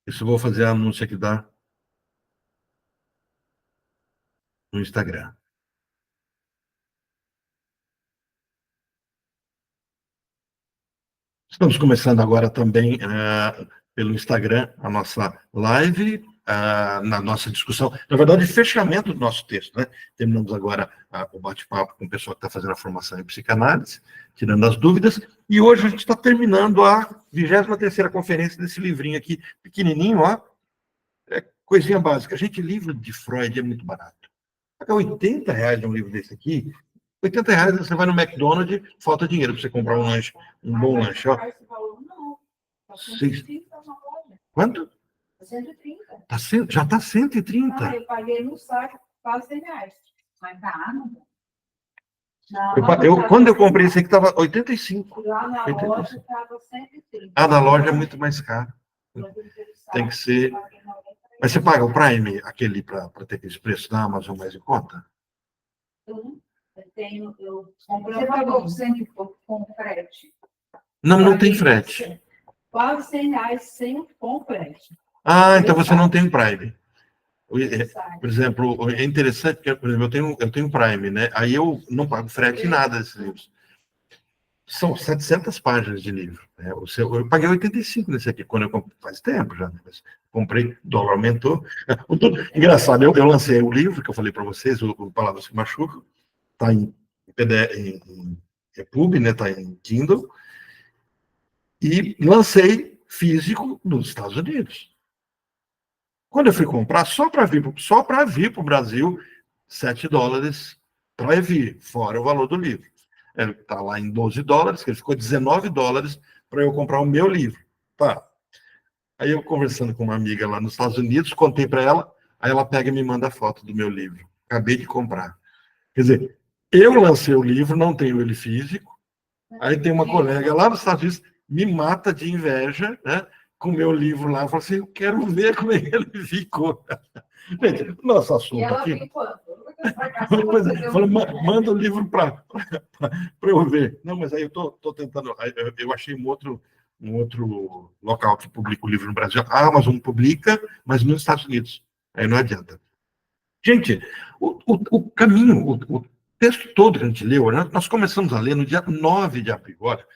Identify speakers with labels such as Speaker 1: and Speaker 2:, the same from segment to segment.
Speaker 1: Isso eu vou fazer a anúncio aqui no Instagram. Estamos começando agora também pelo Instagram a nossa live, na nossa discussão, na verdade, fechamento do nosso texto, né? Terminamos agora o bate-papo com o pessoal que está fazendo a formação em psicanálise, tirando as dúvidas, e hoje a gente está terminando a 23ª conferência desse livrinho aqui, pequenininho, ó, coisinha básica. Gente, livro de Freud é muito barato. Pagar R$ 80 um livro desse aqui, R$ 80 você vai no McDonald's, falta dinheiro para você comprar um lanche, um bom lanche. Ó. Quanto?
Speaker 2: 130.
Speaker 1: Já está 130.
Speaker 2: Eu paguei no site quase R$100. Mas tá, não.
Speaker 1: Quando eu comprei esse aqui, estava 85.
Speaker 2: Lá na loja estava 130.
Speaker 1: Na loja é muito mais caro. Tem que ser. Mas você paga o Prime, aquele para ter aquele preço da Amazon mais em conta?
Speaker 2: Eu comprei. Você pagou 100 e pouco com frete?
Speaker 1: Não tem frete.
Speaker 2: Quase R$100 com frete.
Speaker 1: Então você não tem Prime. Por exemplo, é interessante, porque, por exemplo, eu tenho Prime, né? Aí eu não pago frete em nada desses livros. São 700 páginas de livro. Né? Eu paguei 85 nesse aqui, quando eu comprei, faz tempo já. Né? Comprei, o dólar aumentou. Engraçado, eu lancei o livro que eu falei para vocês, o Palavras que Machucam, está em PDF, em EPUB, né? Está em Kindle, e lancei físico nos Estados Unidos. Quando eu fui comprar, só para vir para o Brasil, $7 para vir, fora o valor do livro. Ele está lá em $12, que ele ficou $19 para eu comprar o meu livro. Tá. Aí eu conversando com uma amiga lá nos Estados Unidos, contei para ela, aí ela pega e me manda a foto do meu livro. Acabei de comprar. Quer dizer, eu lancei o livro, não tenho ele físico, aí tem uma colega lá nos Estados Unidos, me mata de inveja, né? Com o meu livro lá, eu falo assim, eu quero ver como é que ele ficou. Gente, nosso assunto aqui... Falou, manda o livro para eu ver. Não, mas aí eu estou tentando... Eu achei um outro local que publica o livro no Brasil. A Amazon publica, mas nos Estados Unidos. Aí não adianta. Gente, o caminho, o texto todo que a gente leu, né? Nós começamos a ler no dia 9 de abril. Olha,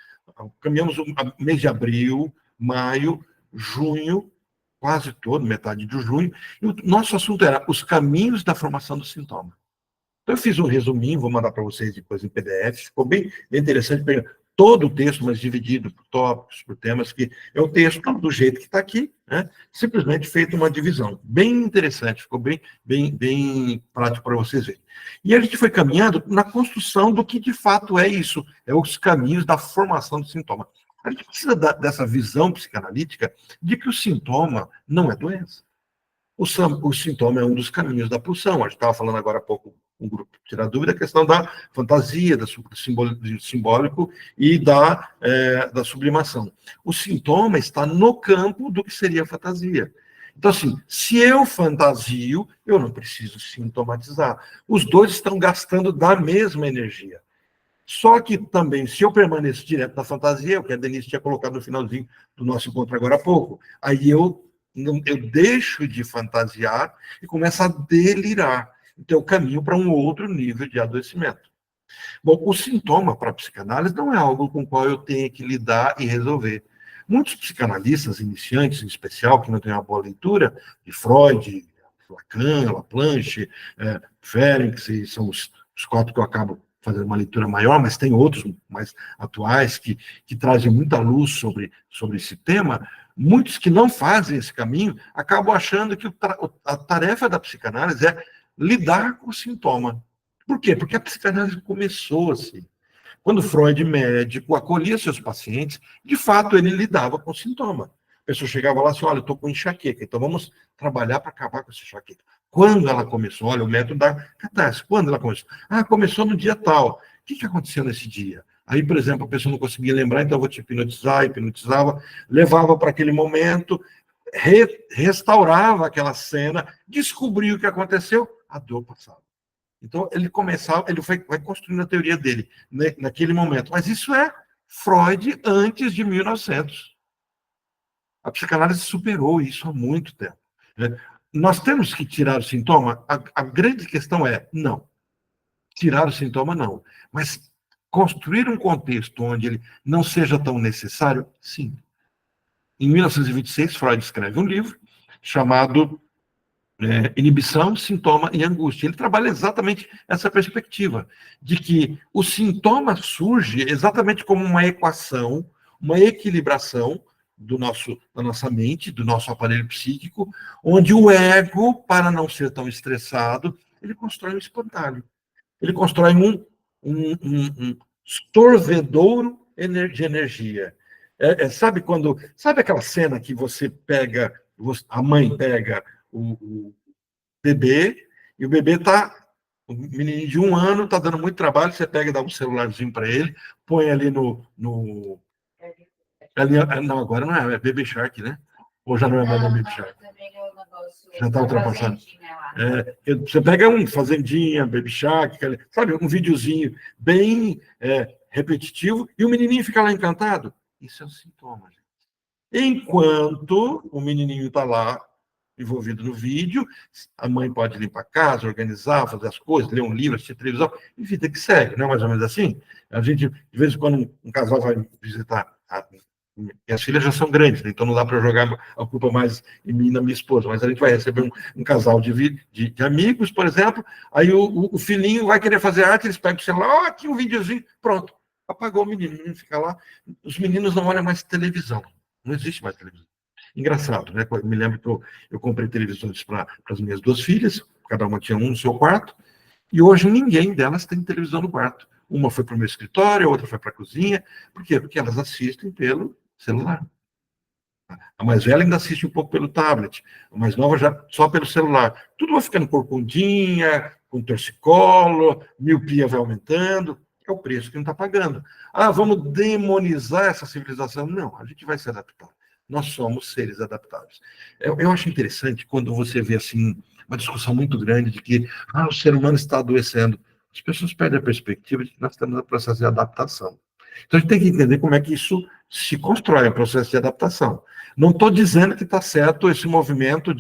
Speaker 1: caminhamos o mês de abril, maio, junho, quase todo, metade de junho, e o nosso assunto era os caminhos da formação do sintoma. Então, eu fiz um resuminho, vou mandar para vocês depois em PDF, ficou bem interessante, pegar todo o texto, mas dividido por tópicos, por temas, que é o texto do jeito que está aqui, né? Simplesmente feito uma divisão. Bem interessante, ficou bem prático para vocês verem. E a gente foi caminhando na construção do que de fato é isso, é os caminhos da formação do sintoma. A gente precisa dessa visão psicanalítica de que o sintoma não é doença. O sintoma é um dos caminhos da pulsão. A gente estava falando agora há pouco, um grupo tirar dúvida, a questão da fantasia, do simbólico e da sublimação. O sintoma está no campo do que seria a fantasia. Então, assim, se eu fantasio, eu não preciso sintomatizar. Os dois estão gastando da mesma energia. Só que também, se eu permaneço direto na fantasia, o que a Denise tinha colocado no finalzinho do nosso encontro agora há pouco, aí eu deixo de fantasiar e começo a delirar. Então, eu caminho para um outro nível de adoecimento. Bom, o sintoma para a psicanálise não é algo com o qual eu tenho que lidar e resolver. Muitos psicanalistas iniciantes, em especial, que não têm uma boa leitura, de Freud, Lacan, Laplanche, Ferenczi, e são os 4 que eu acabo fazendo uma leitura maior, mas tem outros mais atuais que trazem muita luz sobre esse tema. Muitos que não fazem esse caminho acabam achando que a tarefa da psicanálise é lidar com o sintoma. Por quê? Porque a psicanálise começou assim. Quando Freud, médico, acolhia seus pacientes, de fato ele lidava com o sintoma. A pessoa chegava lá e assim, olha, eu estou com enxaqueca, então vamos trabalhar para acabar com essa enxaqueca. Quando ela começou? Olha, o método da catástrofe. Quando ela começou? Começou no dia tal. O que aconteceu nesse dia? Aí, por exemplo, a pessoa não conseguia lembrar, então eu vou te hipnotizava, levava para aquele momento, restaurava aquela cena, descobriu o que aconteceu, a dor passava. Então, ele vai construindo a teoria dele naquele momento. Mas isso é Freud antes de 1900. A psicanálise superou isso há muito tempo. Né? Nós temos que tirar o sintoma? A grande questão é, não. Tirar o sintoma, não. Mas construir um contexto onde ele não seja tão necessário, sim. Em 1926, Freud escreve um livro chamado Inibição, Sintoma e Angústia. Ele trabalha exatamente essa perspectiva, de que o sintoma surge exatamente como uma equação, uma equilibração da nossa mente, do nosso aparelho psíquico, onde o ego, para não ser tão estressado, ele constrói um espantalho. Ele constrói um sorvedouro de energia. Sabe aquela cena que você pega, a mãe pega o bebê, e o bebê o menininho de 1 ano está dando muito trabalho, você pega e dá um celularzinho para ele, põe ali ali, não, agora não é Baby Shark, né? Ou já não é mais Baby Shark? Já está ultrapassado. Você pega Fazendinha, Baby Shark, sabe, um videozinho bem repetitivo, e o menininho fica lá encantado. Isso é um sintoma, gente. Enquanto o menininho está lá, envolvido no vídeo, a mãe pode limpar a casa, organizar, fazer as coisas, ler um livro, assistir televisão, e vida que segue, não é mais ou menos assim? A gente, de vez em quando, um casal vai visitar, minhas filhas já são grandes, né? Então não dá para jogar a culpa mais em mim e na minha esposa, mas a gente vai receber um casal de amigos, por exemplo, aí o filhinho vai querer fazer arte, eles pegam o celular, aqui um videozinho, pronto, apagou o menino fica lá, os meninos não olham mais televisão, não existe mais televisão. Engraçado, né? Eu me lembro que eu comprei televisores para as minhas 2 filhas, cada uma tinha um no seu quarto, e hoje ninguém delas tem televisão no quarto. Uma foi para o meu escritório, a outra foi para a cozinha. Por quê? Porque elas assistem pelo celular. A mais velha ainda assiste um pouco pelo tablet, a mais nova já só pelo celular. Tudo vai ficando corcundinha, com torcicolo, miopia vai aumentando, é o preço que não está pagando. Vamos demonizar essa civilização? Não, a gente vai se adaptar. Nós somos seres adaptáveis. Eu acho interessante quando você vê assim uma discussão muito grande de que o ser humano está adoecendo. As pessoas perdem a perspectiva de que nós estamos no processo de adaptação. Então a gente tem que entender como é que isso se constrói, o processo de adaptação. Não estou dizendo que está certo esse movimento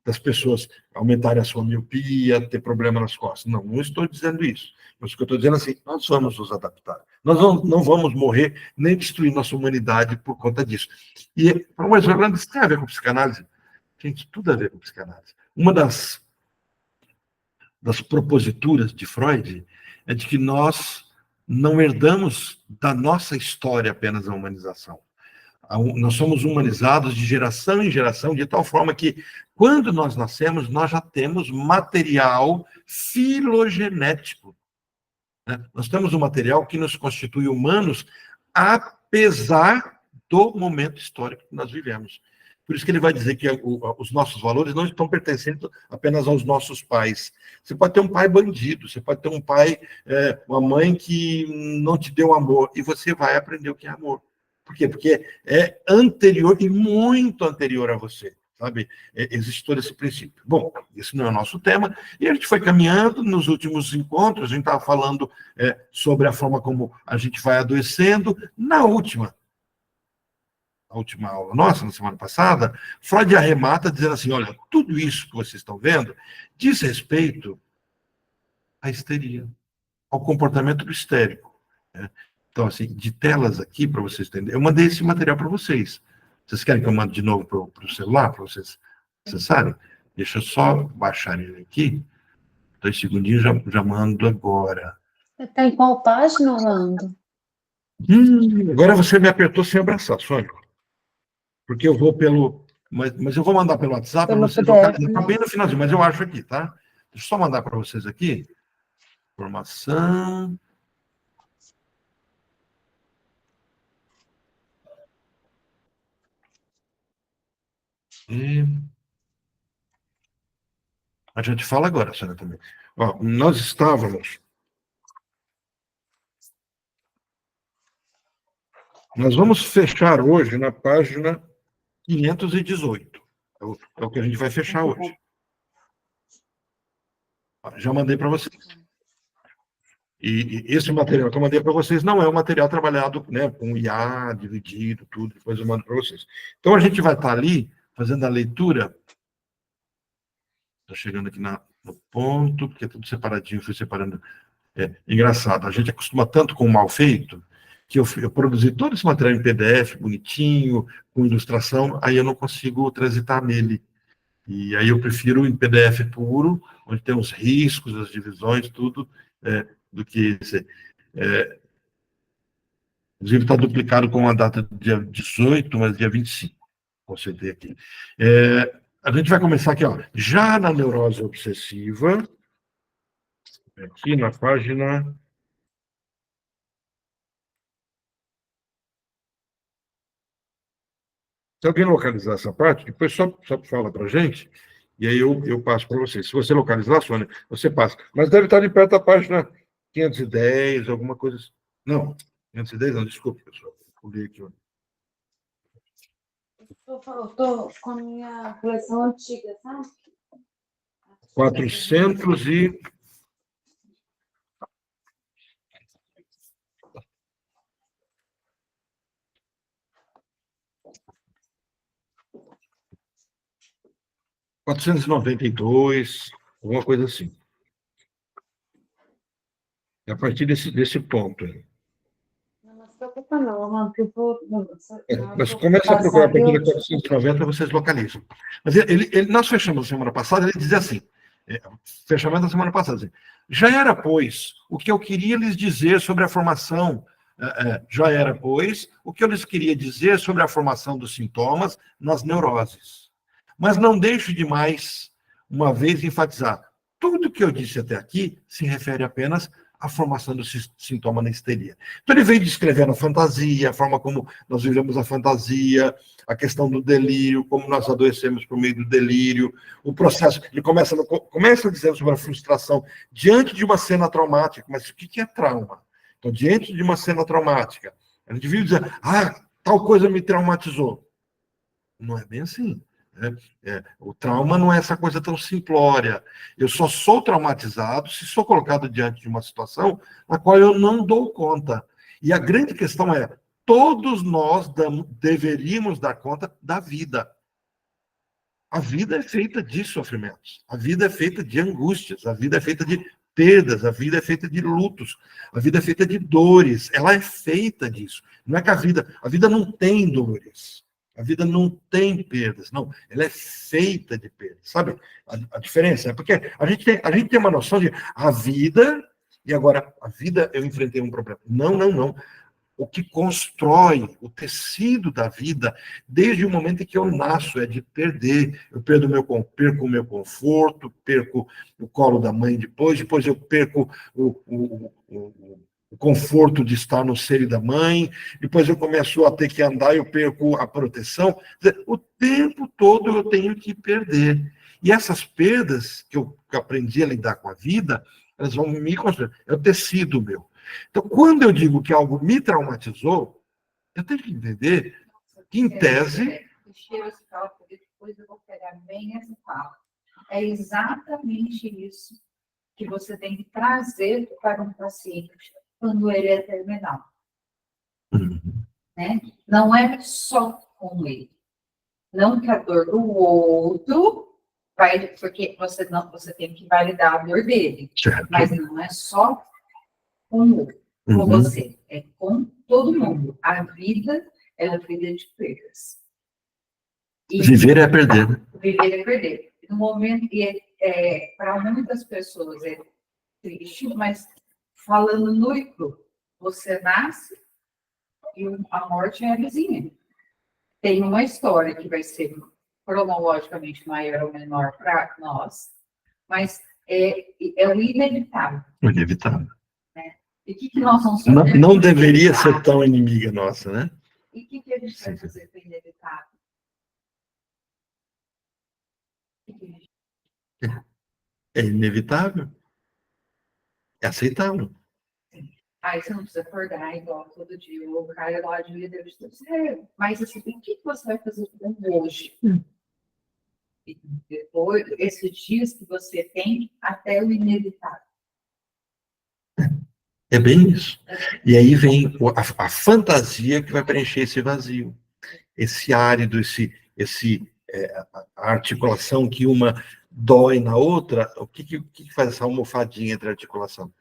Speaker 1: das pessoas aumentarem a sua miopia, ter problema nas costas. Não estou dizendo isso. Mas o que eu estou dizendo é assim, nós vamos nos adaptar. Nós não vamos morrer nem destruir nossa humanidade por conta disso. E, mas Orlando, isso tem a ver com psicanálise? Gente, tudo a ver com psicanálise. Uma das proposituras de Freud é de que nós não herdamos da nossa história apenas a humanização. Nós somos humanizados de geração em geração, de tal forma que, quando nós nascemos, nós já temos material filogenético. Né? Nós temos um material que nos constitui humanos, apesar do momento histórico que nós vivemos. Por isso que ele vai dizer que os nossos valores não estão pertencendo apenas aos nossos pais. Você pode ter um pai bandido, você pode ter um pai, uma mãe que não te deu amor, e você vai aprender o que é amor. Por quê? Porque é anterior e muito anterior a você, sabe? Existe todo esse princípio. Bom, esse não é o nosso tema, e a gente foi caminhando nos últimos encontros, a gente estava falando sobre a forma como a gente vai adoecendo. Na última aula nossa, na semana passada, Freud arremata dizendo assim, olha, tudo isso que vocês estão vendo diz respeito à histeria, ao comportamento do histérico. Né? Então, assim, de telas aqui, para vocês entenderem, eu mandei esse material para vocês. Vocês querem que eu mande de novo para o celular, para vocês acessarem? Deixa eu só baixar ele aqui. 2 segundinhos, já mando agora.
Speaker 3: Você está em qual página, Orlando?
Speaker 1: Agora você me apertou sem abraçar, Sônia. Porque eu vou mas eu vou mandar pelo WhatsApp para vocês localizarem. Está bem no finalzinho, mas eu acho aqui, tá? Deixa eu só mandar para vocês aqui. Informação. A gente fala agora, Sônia, também. Nós estávamos. Nós vamos fechar hoje na página 518. É o que a gente vai fechar hoje. Já mandei para vocês. E esse material que eu mandei para vocês não é um material trabalhado, né, com IA, dividido, tudo, depois eu mando para vocês. Então, a gente vai estar ali, fazendo a leitura. Estou chegando aqui no ponto, porque é tudo separadinho, fui separando. Engraçado, a gente acostuma tanto com o mal feito, que eu produzi todo esse material em PDF, bonitinho, com ilustração, aí eu não consigo transitar nele. E aí eu prefiro em PDF puro, onde tem os riscos, as divisões, tudo, do que esse. Inclusive está duplicado com a data do dia 18, mas dia 25. Consertei aqui. A gente vai começar aqui, ó, já na neurose obsessiva, aqui na página. Se alguém localizar essa parte, depois só fala para a gente, e aí eu passo para vocês. Se você localizar, Sônia, você passa. Mas deve estar ali perto da página 510, alguma coisa assim. Não, 510 não, desculpe, pessoal. Pulei aqui.
Speaker 3: Eu tô com a minha coleção antiga, sabe?
Speaker 1: 400 e... R$ 492, alguma coisa assim. É a partir desse ponto.
Speaker 3: Não se preocupa não, Ron, que eu vou...
Speaker 1: Mas começa a procurar a partir de 490, vocês localizam. Mas nós fechamos a semana passada, ele dizia assim, fechamento da semana passada, assim, já era, pois, o que eu queria lhes dizer sobre a formação, já era, pois, o que eu lhes queria dizer sobre a formação dos sintomas nas neuroses. Mas não deixo de mais, uma vez, enfatizar, tudo que eu disse até aqui se refere apenas à formação do sintoma na histeria. Então, ele veio descrevendo a fantasia, a forma como nós vivemos a fantasia, a questão do delírio, como nós adoecemos por meio do delírio, o processo. Ele começa dizendo sobre a frustração diante de uma cena traumática. Mas o que é trauma? Então, diante de uma cena traumática, a gente vive dizendo, tal coisa me traumatizou. Não é bem assim. O trauma não é essa coisa tão simplória. Eu só sou traumatizado se sou colocado diante de uma situação na qual eu não dou conta. E a grande questão é, todos nós deveríamos dar conta da vida. A vida é feita de sofrimentos, a vida é feita de angústias, a vida é feita de perdas, a vida é feita de lutos, a vida é feita de dores, ela é feita disso. Não é que a vida não tem dores. A vida não tem perdas, não. Ela é feita de perdas, sabe? A diferença é porque a gente tem uma noção de a vida, e agora, a vida, eu enfrentei um problema. Não. O que constrói o tecido da vida, desde o momento em que eu nasço, é de perder. Eu perco o meu conforto, perco o colo da mãe depois eu perco o conforto de estar no seio da mãe, depois eu começo a ter que andar, eu perco a proteção. Quer dizer, o tempo todo eu tenho que perder. E essas perdas que eu aprendi a lidar com a vida, elas vão me construir. É o tecido meu. Então, quando eu digo que algo me traumatizou, eu tenho que entender que, em tese...
Speaker 2: Depois eu vou pegar bem essa fala. É exatamente isso que você tem que trazer para um paciente quando ele é terminal. Né? Não é só com ele. Não que a dor do outro vai, porque você tem que validar a dor dele.
Speaker 1: Certo.
Speaker 2: Mas não é só com você, é com todo mundo. A vida é vida de perdas. E
Speaker 1: viver é perder.
Speaker 2: Viver é perder. No momento, para muitas pessoas é triste, mas falando nu e cru, você nasce e a morte é a vizinha. Tem uma história que vai ser cronologicamente maior ou menor para nós, mas é o inevitável.
Speaker 1: Inevitável.
Speaker 2: Né? E o que nós vamos fazer?
Speaker 1: Não deveria ser tão inimiga nossa, né?
Speaker 2: E o que a gente vai fazer com o inevitável?
Speaker 1: É inevitável. É aceitável.
Speaker 2: Aí você não precisa acordar igual todo dia, o cara lá de vida deve ser. Mas assim, o que você vai fazer com hoje? E depois, esses dias que você tem até o inevitável.
Speaker 1: É bem isso. E aí vem a fantasia que vai preencher esse vazio, esse árido, a articulação que uma dói na outra. O que faz essa almofadinha entre a articulação?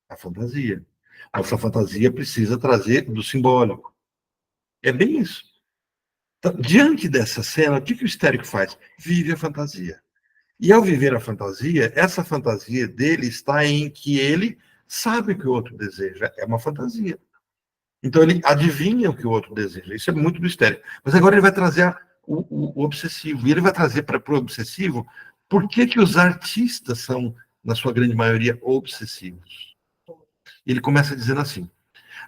Speaker 1: A fantasia. Essa fantasia precisa trazer do simbólico. É bem isso. Então, diante dessa cena, o que o histérico faz? Vive a fantasia. E ao viver a fantasia, essa fantasia dele está em que ele sabe o que o outro deseja. É uma fantasia. Então ele adivinha o que o outro deseja. Isso é muito do histérico. Mas agora ele vai trazer o obsessivo. E ele vai trazer para o obsessivo por que os artistas são, na sua grande maioria, obsessivos. Ele começa dizendo assim: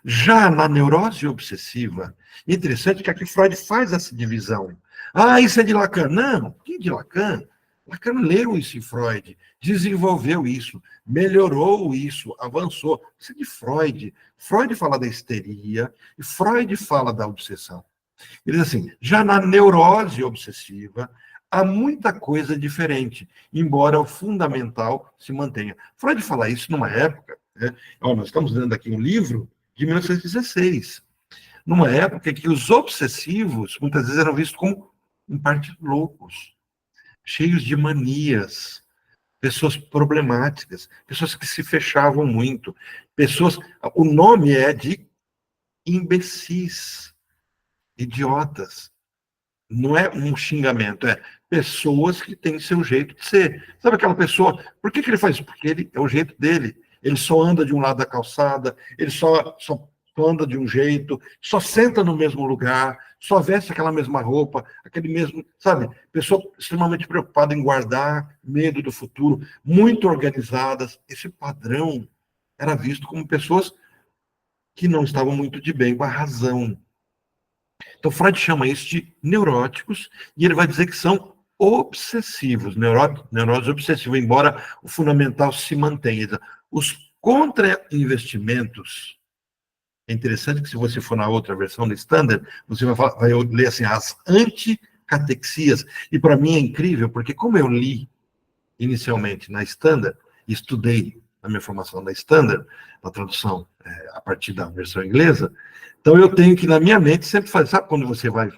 Speaker 1: já na neurose obsessiva, interessante que aqui Freud faz essa divisão. Ah, isso é de Lacan. Não, que de Lacan? Lacan leu isso em Freud, desenvolveu isso, melhorou isso, avançou. Isso é de Freud. Freud fala da histeria e Freud fala da obsessão. Ele diz assim, já na neurose obsessiva, há muita coisa diferente, embora o fundamental se mantenha. Freud fala isso numa época, né? Nós estamos lendo aqui um livro de 1916, numa época em que os obsessivos, muitas vezes, eram vistos como, em parte, loucos, cheios de manias, pessoas problemáticas, pessoas que se fechavam muito, pessoas... O nome é de imbecis, idiotas. Não é um xingamento, é pessoas que têm seu jeito de ser. Sabe aquela pessoa, por que ele faz isso? Porque ele é o jeito dele. Ele só anda de um lado da calçada, ele só anda de um jeito, só senta no mesmo lugar, só veste aquela mesma roupa, aquele mesmo, sabe? Pessoa extremamente preocupada em guardar, medo do futuro, muito organizadas. Esse padrão era visto como pessoas que não estavam muito de bem com a razão. Então, Freud chama isso de neuróticos, e ele vai dizer que são obsessivos, neurose obsessiva, embora o fundamental se mantenha. Os contra-investimentos, é interessante que se você for na outra versão do Standard, você vai ler assim, as anticatexias, e para mim é incrível, porque como eu li inicialmente na Standard, e estudei a minha formação na Standard, na tradução a partir da versão inglesa, então eu tenho que, na minha mente, sempre fazer, sabe quando você vai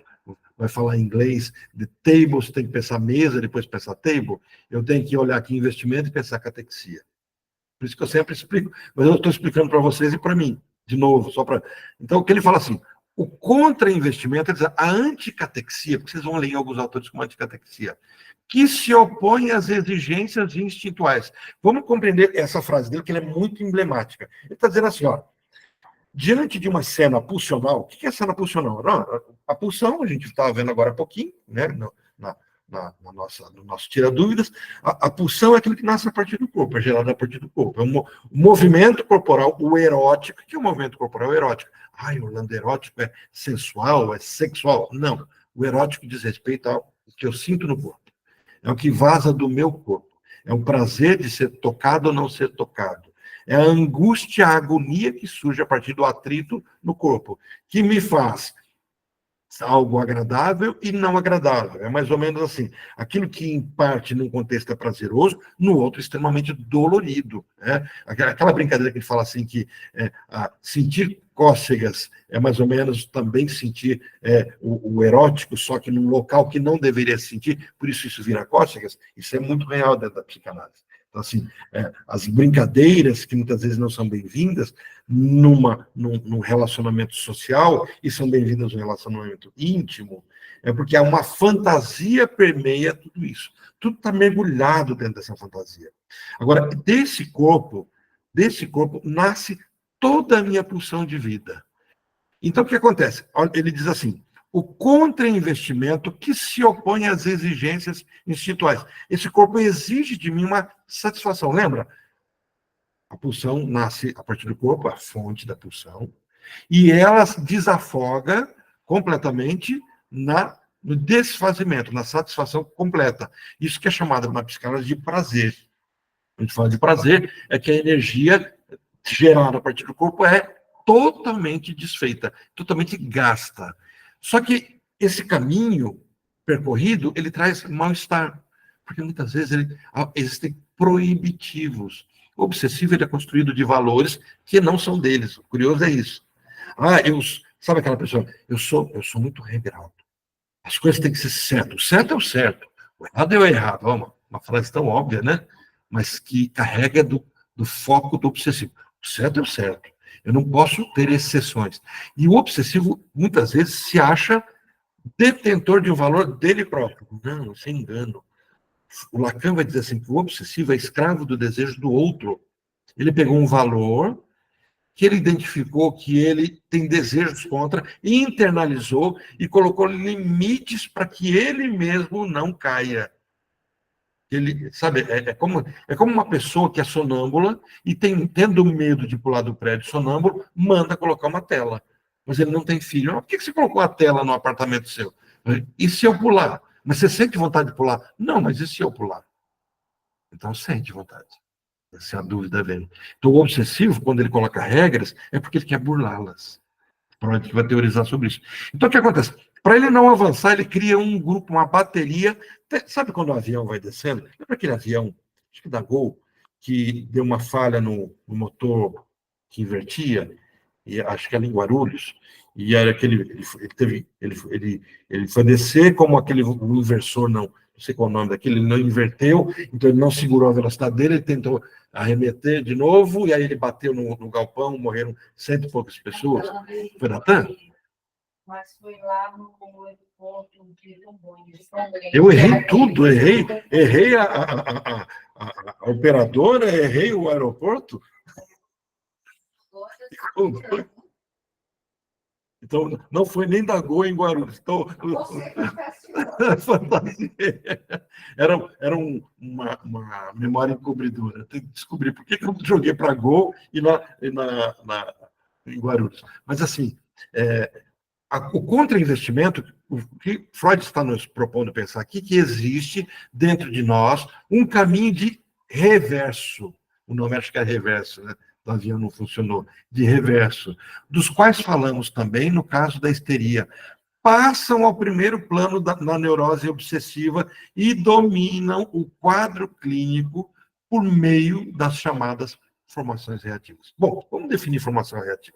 Speaker 1: falar em inglês, de table, você tem que pensar mesa, depois pensar table, eu tenho que olhar aqui investimento e pensar catexia. Por isso que eu sempre explico, mas eu estou explicando para vocês e para mim, de novo, só para... Então, o que ele fala assim, o contra-investimento, a anticatexia, porque vocês vão ler em alguns autores como anticatexia, que se opõe às exigências instintuais. Vamos compreender essa frase dele, que ela é muito emblemática. Ele está dizendo assim, ó, diante de uma cena pulsional, o que é cena pulsional? Não, a pulsão, a gente estava vendo agora há pouquinho, né, no nosso Tira Dúvidas, a pulsão é aquilo que nasce a partir do corpo, é gerado a partir do corpo. É um movimento corporal, o erótico. O que é o movimento corporal erótico? Ai, Orlando, erótico é sensual, é sexual. Não, o erótico diz respeito ao que eu sinto no corpo. É o que vaza do meu corpo. É o prazer de ser tocado ou não ser tocado. É a angústia, a agonia que surge a partir do atrito no corpo, que me faz algo agradável e não agradável. É mais ou menos assim. Aquilo que, em parte, num contexto é prazeroso, no outro, extremamente dolorido. Né? Aquela brincadeira que ele fala assim, que sentir cócegas é mais ou menos também sentir o erótico, só que num local que não deveria sentir, por isso vira cócegas. Isso é muito real dentro da psicanálise. Então, assim, as brincadeiras, que muitas vezes não são bem-vindas, num relacionamento social, e são bem-vindas no relacionamento íntimo, é porque há uma fantasia permeia tudo isso. Tudo está mergulhado dentro dessa fantasia. Agora, desse corpo nasce toda a minha pulsão de vida. Então, o que acontece? Ele diz assim, o contra-investimento que se opõe às exigências instintuais. Esse corpo exige de mim uma satisfação. Lembra? A pulsão nasce a partir do corpo, a fonte da pulsão, e ela desafoga completamente no desfazimento, na satisfação completa. Isso que é chamado na psicanálise de prazer. A gente fala de prazer, é que a energia gerada a partir do corpo é totalmente desfeita, totalmente gasta. Só que esse caminho percorrido, ele traz mal-estar, porque muitas vezes existem proibitivos. O obsessivo ele é construído de valores que não são deles. O curioso é isso. Sabe aquela pessoa? Eu sou muito regrado. As coisas têm que ser certas. O certo é o certo. O errado é o errado. Uma frase tão óbvia, né? Mas que carrega do foco do obsessivo. O certo é o certo. Eu não posso ter exceções. E o obsessivo, muitas vezes, se acha detentor de um valor dele próprio. Não, isso é engano. O Lacan vai dizer assim, que o obsessivo é escravo do desejo do outro. Ele pegou um valor que ele identificou que ele tem desejos contra, internalizou e colocou limites para que ele mesmo não caia. Ele, sabe, é como uma pessoa que é sonâmbula e tendo medo de pular do prédio sonâmbulo, manda colocar uma tela. Mas ele não tem filho. Por que você colocou a tela no apartamento seu? E se eu pular? Mas você sente vontade de pular? Não, mas e se eu pular? Então sente vontade. Essa é a dúvida dele. Então, o obsessivo, quando ele coloca regras, é porque ele quer burlá-las. Freud vai teorizar sobre isso. Então, o que acontece? Para ele não avançar, ele cria um grupo, uma bateria. Sabe quando o avião vai descendo? Lembra aquele avião, acho que da Gol, que deu uma falha no motor que invertia? E acho que era em Guarulhos. E era aquele. Ele foi descer como aquele o inversor, não sei qual é o nome daquele, ele não inverteu, então ele não segurou a velocidade dele, ele tentou arremeter de novo, e aí ele bateu no galpão, morreram 100 e poucas pessoas. Foi da TAM?
Speaker 2: Mas foi lá no aeroporto de Congonhas.
Speaker 1: Eu errei tudo, errei a operadora, errei o aeroporto. Então, não foi nem da Gol em Guarulhos. Então, fantasia. Era uma memória encobridora. Tem que descobrir por que eu joguei para Gol e em Guarulhos. Mas, assim, o contra-investimento, o que Freud está nos propondo pensar aqui, que existe dentro de nós um caminho de reverso. O nome acho que é reverso, né? O avião não funcionou, de reverso, dos quais falamos também no caso da histeria, passam ao primeiro plano na neurose obsessiva e dominam o quadro clínico por meio das chamadas formações reativas. Bom, vamos definir formação reativa.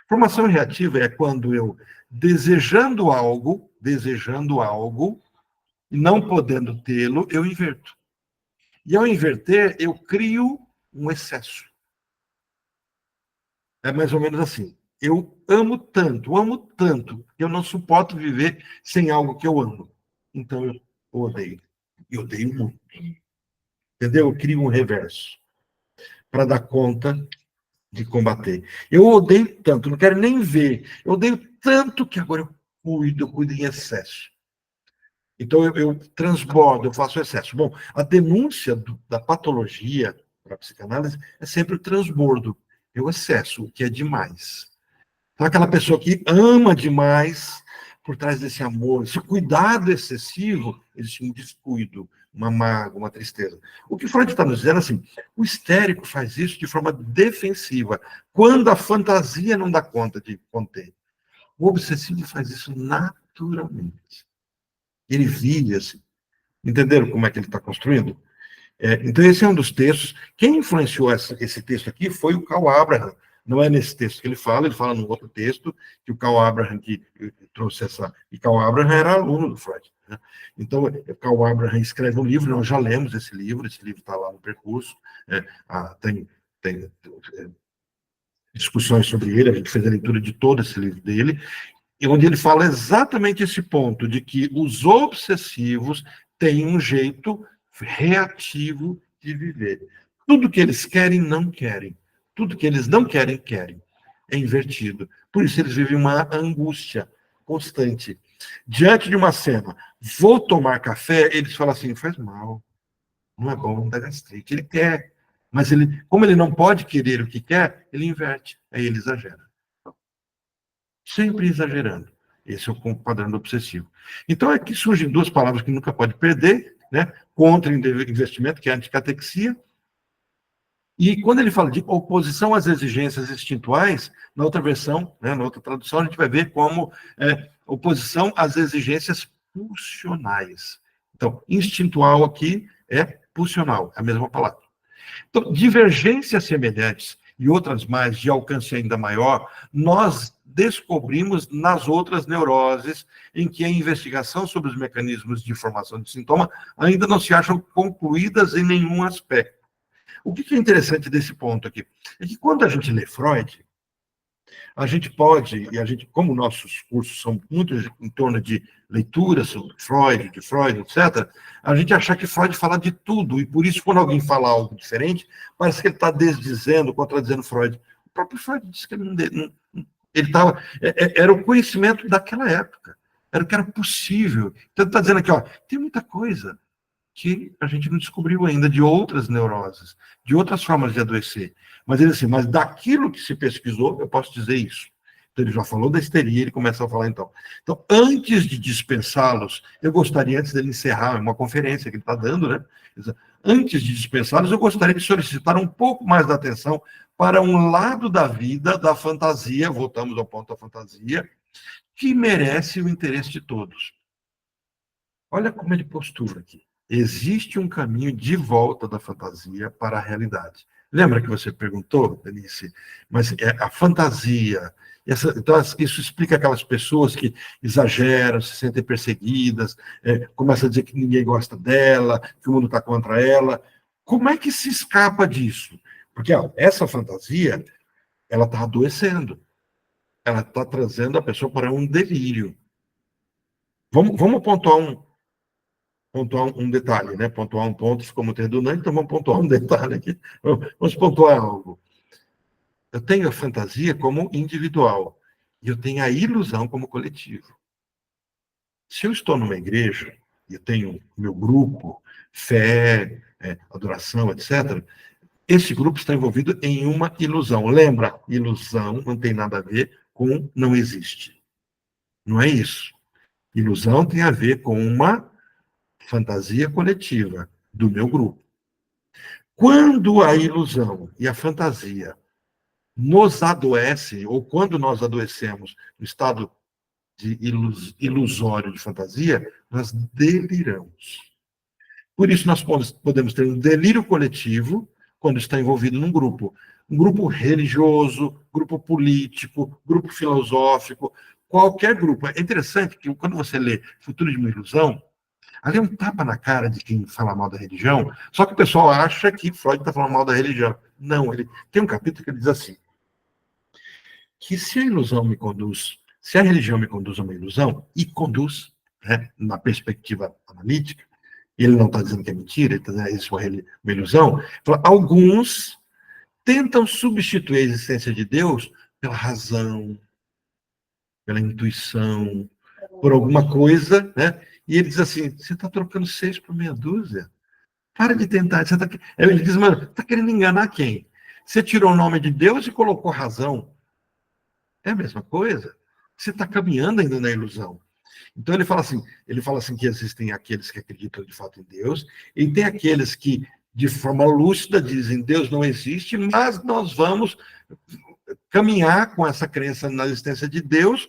Speaker 1: Formação reativa é quando eu, desejando algo, e não podendo tê-lo, eu inverto. E ao inverter, eu crio um excesso. É mais ou menos assim. Eu amo tanto, que eu não suporto viver sem algo que eu amo. Então eu odeio. E odeio muito. Entendeu? Eu crio um reverso para dar conta de combater. Eu odeio tanto, não quero nem ver. Eu odeio tanto que agora eu cuido em excesso. Então eu transbordo, eu faço excesso. Bom, a denúncia da patologia para a psicanálise é sempre o transbordo. É o excesso, o que é demais. Então, aquela pessoa que ama demais, por trás desse amor, esse cuidado excessivo, existe um descuido, uma mágoa, uma tristeza. O que Freud está nos dizendo, assim, o histérico faz isso de forma defensiva, quando a fantasia não dá conta de conter. O obsessivo faz isso naturalmente. Ele vive assim. Entenderam como é que ele está construindo? Então, esse é um dos textos. Quem influenciou esse texto aqui foi o Karl Abraham. Não é nesse texto que ele fala num outro texto, que o Karl Abraham que trouxe essa... E Karl Abraham era aluno do Freud. Né? Então, Karl Abraham escreve um livro, nós já lemos esse livro está lá no percurso, tem discussões sobre ele, a gente fez a leitura de todo esse livro dele, e onde ele fala exatamente esse ponto, de que os obsessivos têm um jeito reativo de viver. Tudo que eles querem, não querem. Tudo que eles não querem, querem. É invertido. Por isso eles vivem uma angústia constante. Diante de uma cena, vou tomar café, eles falam assim, faz mal, não é bom, não dá gastrite. Ele quer, mas como ele não pode querer o que quer, ele inverte, aí ele exagera. Sempre exagerando. Esse é o padrão do obsessivo. Então, aqui surgem duas palavras que nunca pode perder, né? Contra-investimento, que é a anticatexia, e quando ele fala de oposição às exigências instintuais, na outra versão, né, na outra tradução, a gente vai ver como oposição às exigências pulsionais. Então, instintual aqui é pulsional, é a mesma palavra. Então, divergências semelhantes e outras mais de alcance ainda maior, nós descobrimos nas outras neuroses, em que a investigação sobre os mecanismos de formação de sintoma ainda não se acham concluídas em nenhum aspecto. O que é interessante desse ponto aqui? É que quando a gente lê Freud, a gente pode, e a gente, como nossos cursos são muito em torno de leitura sobre Freud, de Freud, etc., a gente achar que Freud fala de tudo, e por isso, quando alguém fala algo diferente, parece que ele está desdizendo, contradizendo Freud. O próprio Freud disse que ele não, ele estava. Era o conhecimento daquela época, era o que era possível. Então, ele está dizendo aqui, ó, tem muita coisa que a gente não descobriu ainda de outras neuroses, de outras formas de adoecer. Mas ele assim, mas daquilo que se pesquisou, eu posso dizer isso. Então, ele já falou da histeria, ele começa a falar então. Então, antes de dispensá-los, eu gostaria, antes dele encerrar uma conferência que ele está dando, né? Antes de dispensá-los, eu gostaria de solicitar um pouco mais da atenção para um lado da vida, da fantasia, voltamos ao ponto da fantasia, que merece o interesse de todos. Olha como ele postura aqui. Existe um caminho de volta da fantasia para a realidade. Lembra que você perguntou, Denise? Mas a fantasia. Então, isso explica aquelas pessoas que exageram, se sentem perseguidas, começam a dizer que ninguém gosta dela, que o mundo está contra ela. Como é que se escapa disso? Porque essa fantasia, ela está adoecendo. Ela está trazendo a pessoa para um delírio. Vamos pontuar um detalhe, né? Pontuar um ponto ficou muito redundante, então vamos pontuar um detalhe aqui. Vamos pontuar algo. Eu tenho a fantasia como individual e eu tenho a ilusão como coletivo. Se eu estou numa igreja e eu tenho meu grupo, fé, adoração, etc., esse grupo está envolvido em uma ilusão. Lembra, ilusão não tem nada a ver com não existe. Não é isso. Ilusão tem a ver com uma fantasia coletiva do meu grupo. Quando a ilusão e a fantasia nos adoecem, ou quando nós adoecemos no estado de ilusório de fantasia, nós deliramos. Por isso, nós podemos ter um delírio coletivo quando está envolvido num grupo. Um grupo religioso, grupo político, grupo filosófico, qualquer grupo. É interessante que quando você lê Futuro de uma Ilusão, ali é um tapa na cara de quem fala mal da religião, só que o pessoal acha que Freud está falando mal da religião. Não, ele tem um capítulo que ele diz assim, que se a ilusão me conduz, se a religião me conduz a uma ilusão, e conduz, né, na perspectiva analítica, ele não está dizendo que é mentira, ele está dizendo que isso é uma ilusão, alguns tentam substituir a existência de Deus pela razão, pela intuição, por alguma coisa, né? E ele diz assim, você está trocando 6 por meia dúzia? Para de tentar. Ele diz, mano, está querendo enganar quem? Você tirou o nome de Deus e colocou razão. É a mesma coisa. Você está caminhando ainda na ilusão. Então ele fala assim que existem aqueles que acreditam de fato em Deus, e tem aqueles que, de forma lúcida, dizem Deus não existe, mas nós vamos caminhar com essa crença na existência de Deus,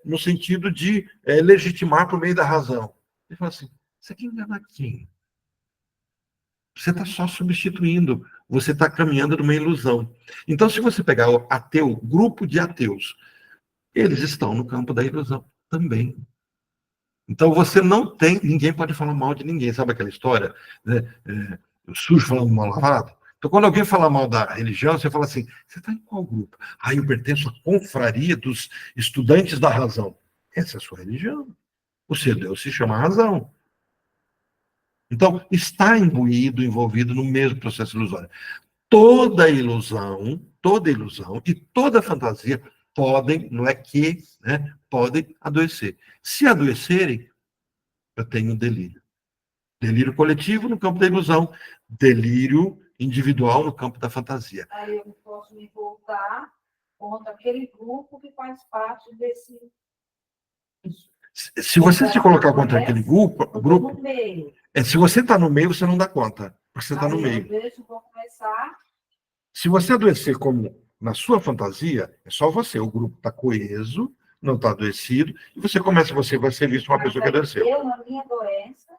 Speaker 1: no sentido de legitimar por meio da razão. Ele fala assim, você quer enganar quem? Você está só substituindo, você está caminhando numa ilusão. Então, se você pegar o ateu, grupo de ateus, eles estão no campo da ilusão também. Então, você não tem, ninguém pode falar mal de ninguém. Sabe aquela história? Né? Sujo falando mal lavado? Então, quando alguém fala mal da religião, você fala assim, você está em qual grupo? Eu pertenço à confraria dos estudantes da razão. Essa é a sua religião. O seu Deus se chama razão. Então, está imbuído, envolvido no mesmo processo ilusório. Toda ilusão e toda fantasia podem, não é que, né, podem adoecer. Se adoecerem, eu tenho delírio. Delírio coletivo no campo da ilusão, delírio individual no campo da fantasia.
Speaker 2: Aí eu posso me voltar contra aquele grupo que faz parte desse...
Speaker 1: Se você se colocar contra aquele grupo, se você está no meio, você não dá conta, porque você está no meio. Se você adoecer como na sua fantasia, é só você. O grupo está coeso, não está adoecido, e você vai ser visto uma pessoa que adoeceu.
Speaker 2: Eu, na minha doença,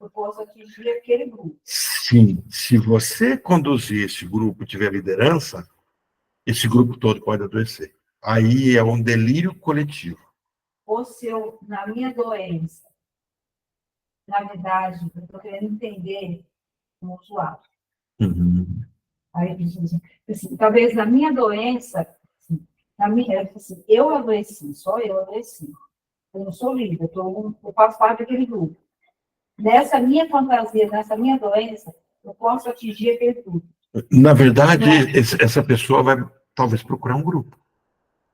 Speaker 2: eu posso atingir aquele grupo.
Speaker 1: Sim, se você conduzir esse grupo e tiver liderança, esse grupo todo pode adoecer. Aí é um delírio coletivo.
Speaker 2: Ou se eu, na minha doença, na verdade, eu estou querendo entender um usuário.
Speaker 1: Uhum.
Speaker 2: Aí, assim, talvez na minha doença, assim, eu adoeci, só eu adoeci. Eu não sou livre, eu faço parte daquele grupo. Nessa minha fantasia, nessa minha doença, eu posso atingir aquele grupo.
Speaker 1: Na verdade, essa pessoa vai talvez procurar um grupo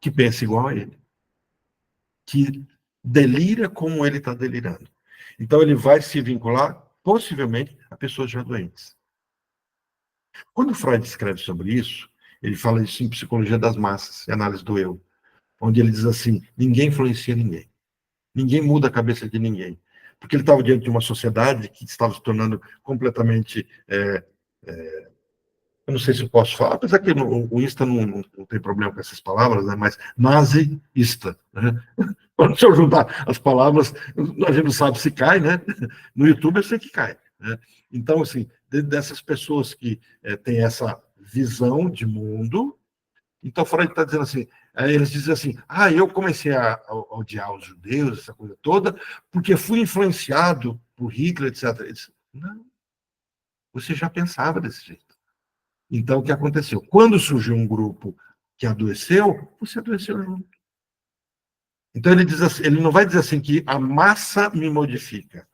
Speaker 1: que pense igual a ele, que delira como ele está delirando. Então, ele vai se vincular, possivelmente, a pessoas já doentes. Quando Freud escreve sobre isso, ele fala isso em Psicologia das Massas, e Análise do Eu, onde ele diz assim, ninguém influencia ninguém. Ninguém muda a cabeça de ninguém. Porque ele estava diante de uma sociedade que estava se tornando completamente... eu não sei se eu posso falar, apesar que o Insta não tem problema com essas palavras, né, mas nazista. Né? Se eu juntar as palavras, a gente não sabe se cai, né? No YouTube eu sei que cai. Né? Então, assim, dessas pessoas que têm essa visão de mundo, então Freud está dizendo assim, eles dizem assim, eu comecei a odiar os judeus, essa coisa toda, porque fui influenciado por Hitler, etc. Ele disse, não, você já pensava desse jeito. Então, o que aconteceu? Quando surgiu um grupo que adoeceu, você adoeceu junto. Então, ele diz assim, ele não vai dizer assim que a massa me modifica.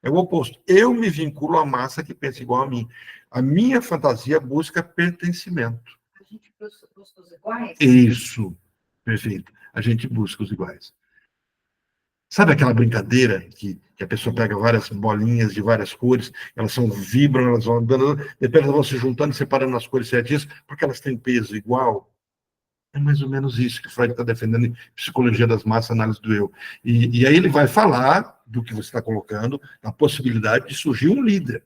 Speaker 1: É o oposto. Eu me vinculo à massa que pensa igual a mim. A minha fantasia busca pertencimento.
Speaker 2: A gente busca os iguais?
Speaker 1: Isso. Perfeito. A gente busca os iguais. Sabe aquela brincadeira que a pessoa pega várias bolinhas de várias cores, elas vibram, elas vão andando, depois elas vão se juntando, separando as cores certinhas, porque elas têm peso igual? É mais ou menos isso que Freud está defendendo em Psicologia das Massas, Análise do Eu. E aí ele vai falar do que você está colocando, da possibilidade de surgir um líder.